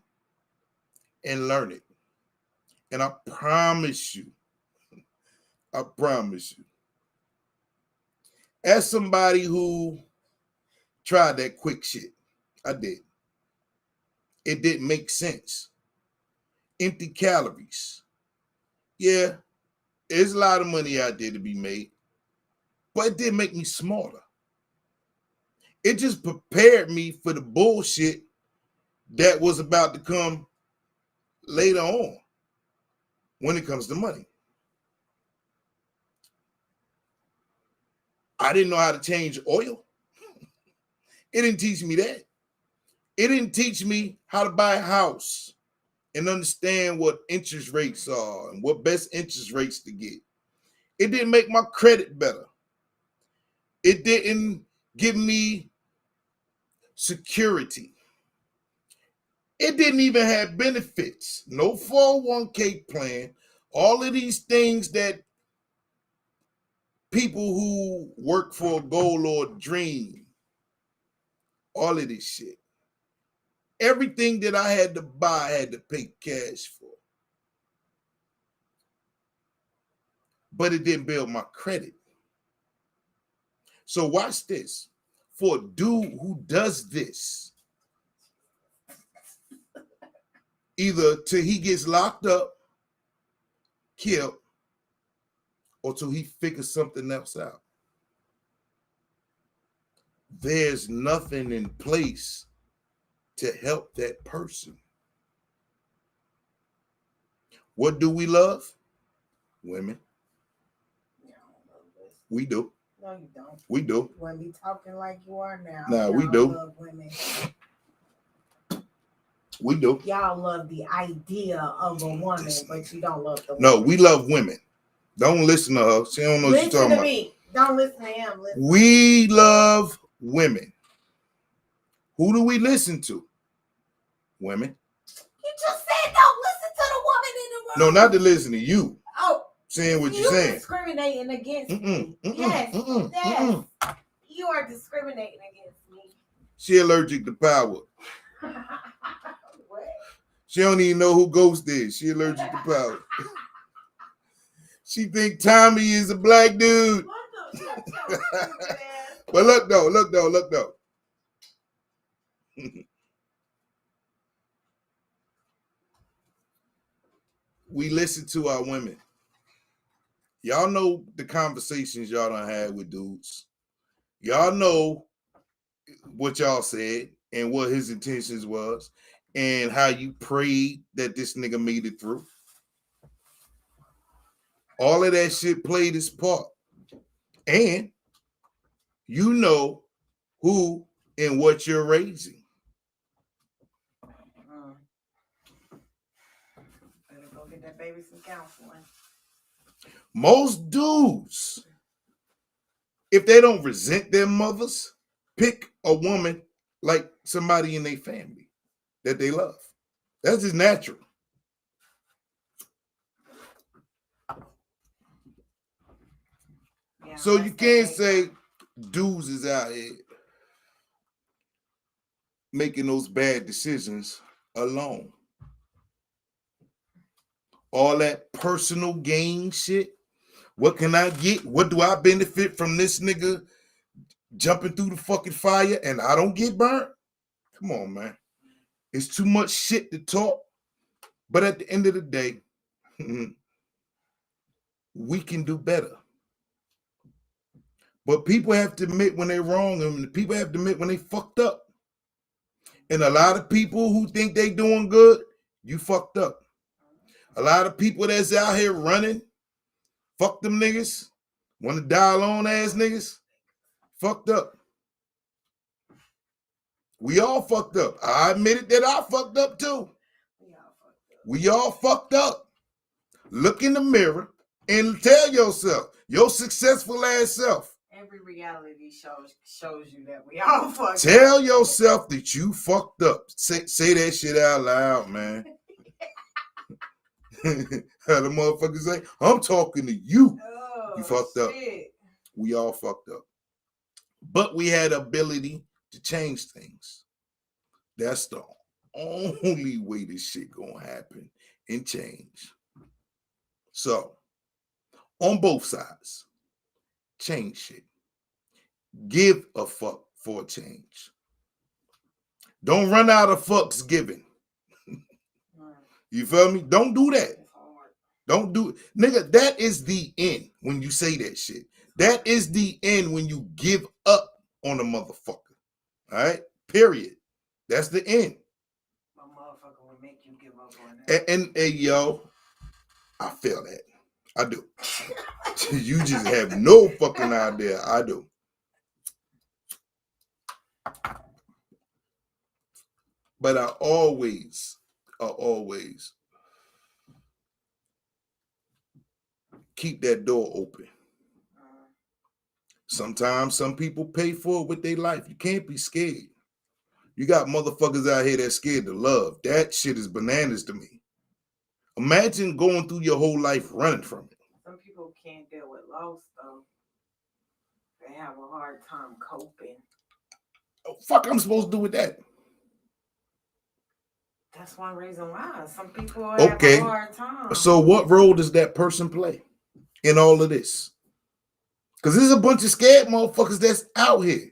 and learn it. And I promise you, as somebody who tried that quick shit, I did. It didn't make sense. Empty calories. Yeah, there's a lot of money out there to be made, but it did make me smarter. It just prepared me for the bullshit that was about to come later on when it comes to money. I didn't know how to change oil. It didn't teach me that. It didn't teach me how to buy a house and understand what interest rates are and what best interest rates to get. It didn't make my credit better. It didn't give me security. It didn't even have benefits. No 401k plan. All of these things that people who work for a goal or dream, all of this shit. Everything that I had to buy, I had to pay cash for. But it didn't build my credit. So watch this. For a dude who does this, either till he gets locked up, killed, or till he figures something else out. There's nothing in place to help that person. What do we love? Women. We do. No, you don't. We do. You wouldn't be talking like you are now. Nah, y'all we do. Love women. We do. Y'all love the idea of a woman, but you don't love the woman. No, we love women. Don't listen to her. She don't know what she's talking about. Listen to me. Don't listen to him. Listen We love women. Who do we listen to? Women. You just said don't listen to the woman in the No, room. not to listen to you. Oh. Saying what you're saying. Discriminating against me. Yes. You are discriminating against me. She allergic to power. What? She don't even know who Ghost is. She allergic to power. She think Tommy is a black dude. What the? But look though. We listen to our women. Y'all know the conversations y'all done had with dudes. Y'all know what y'all said and what his intentions was and how you prayed that this nigga made it through. All of that shit played its part. And you know who and what you're raising. Better go get that baby some counseling. Most dudes, if they don't resent their mothers, pick a woman like somebody in their family that they love. That's just natural. Yeah, so you can't say dudes is out here making those bad decisions alone. All that personal gain shit. What can I get? What do I benefit from this nigga jumping through the fucking fire and I don't get burnt? Come on, man. It's too much shit to talk. But at the end of the day, we can do better. But people have to admit when they're wrong and people have to admit when they fucked up. And a lot of people who think they doing good, you fucked up. A lot of people that's out here running, fuck them niggas, want to die alone ass niggas, fucked up. We all fucked up. I admitted that I fucked up too. We all fucked up. Look in the mirror and tell yourself, your successful ass self. Every reality shows you that we all fucked up. Tell yourself that you fucked up. Say that shit out loud, man. How the motherfuckers say, I'm talking to you. Oh, you fucked up. We all fucked up. But we had ability to change things. That's the only way this shit gonna happen and change. So, on both sides, change shit. Give a fuck for a change. Don't run out of fucks giving. You feel me? Don't do that. Don't do it. Nigga, that is the end when you say that shit. That is the end when you give up on a motherfucker. All right? Period. That's the end. My motherfucker will make you give up on that. And yo, I feel that. I do. You just have no fucking idea. I do. But I always keep that door open. Sometimes some people pay for it with their life. You can't be scared. You got motherfuckers out here that's scared to love. That shit is bananas to me. Imagine going through your whole life running from it. Some people can't deal with loss, though. They have a hard time coping. Oh, fuck I'm supposed to do with that? That's one reason why. Some people have a hard time. So what role does that person play in all of this? Because there's a bunch of scared motherfuckers that's out here.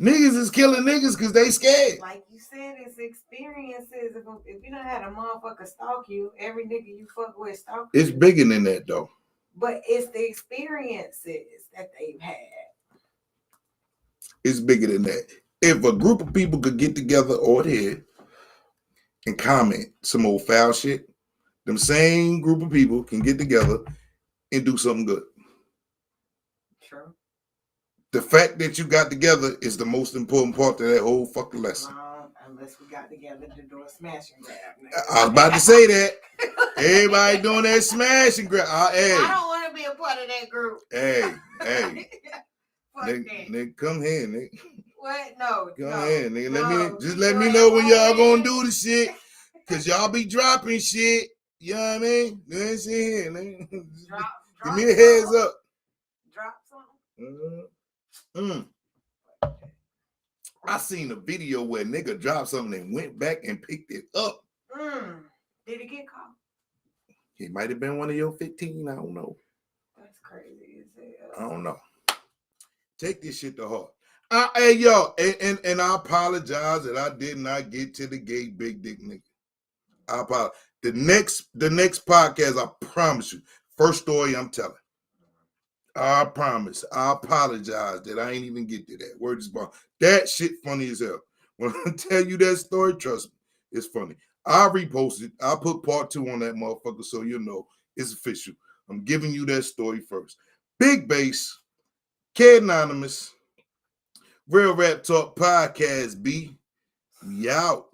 Niggas is killing niggas because they scared. Like you said, it's experiences. If you done had a motherfucker stalk you, every nigga you fuck with stalk you. It's bigger than that, though. But it's the experiences that they've had. It's bigger than that. If a group of people could get together over here and comment some old foul shit, them same group of people can get together and do something good. True. The fact that you got together is the most important part of that whole fucking lesson. Unless we got together to do a smash and grab. I was about to say that. Everybody doing that smash and grab. Hey. I don't want to be a part of that group. Hey. Fuck that. Nigga, come here, nigga. What? No. Come here, nigga. Let me know when y'all gonna do the shit. Cause y'all be dropping shit. You know what I mean? Let's see here, nigga. Give me a heads up. Drop something. I seen a video where nigga dropped something and went back and picked it up. Did it get caught? He might have been one of your 15. I don't know. That's crazy. I don't know. Take this shit to heart. Hey, yo, and I apologize that I did not get to the gay big dick nigga. I apologize. The next podcast, I promise you, first story I'm telling. I promise. I apologize that I ain't even get to that. Word is bond. That shit funny as hell. When I tell you that story, trust me, it's funny. I reposted. I put part 2 on that motherfucker so you know it's official. I'm giving you that story first. Big Bass, K Anonymous, Real Rap Talk Podcast, B. We out.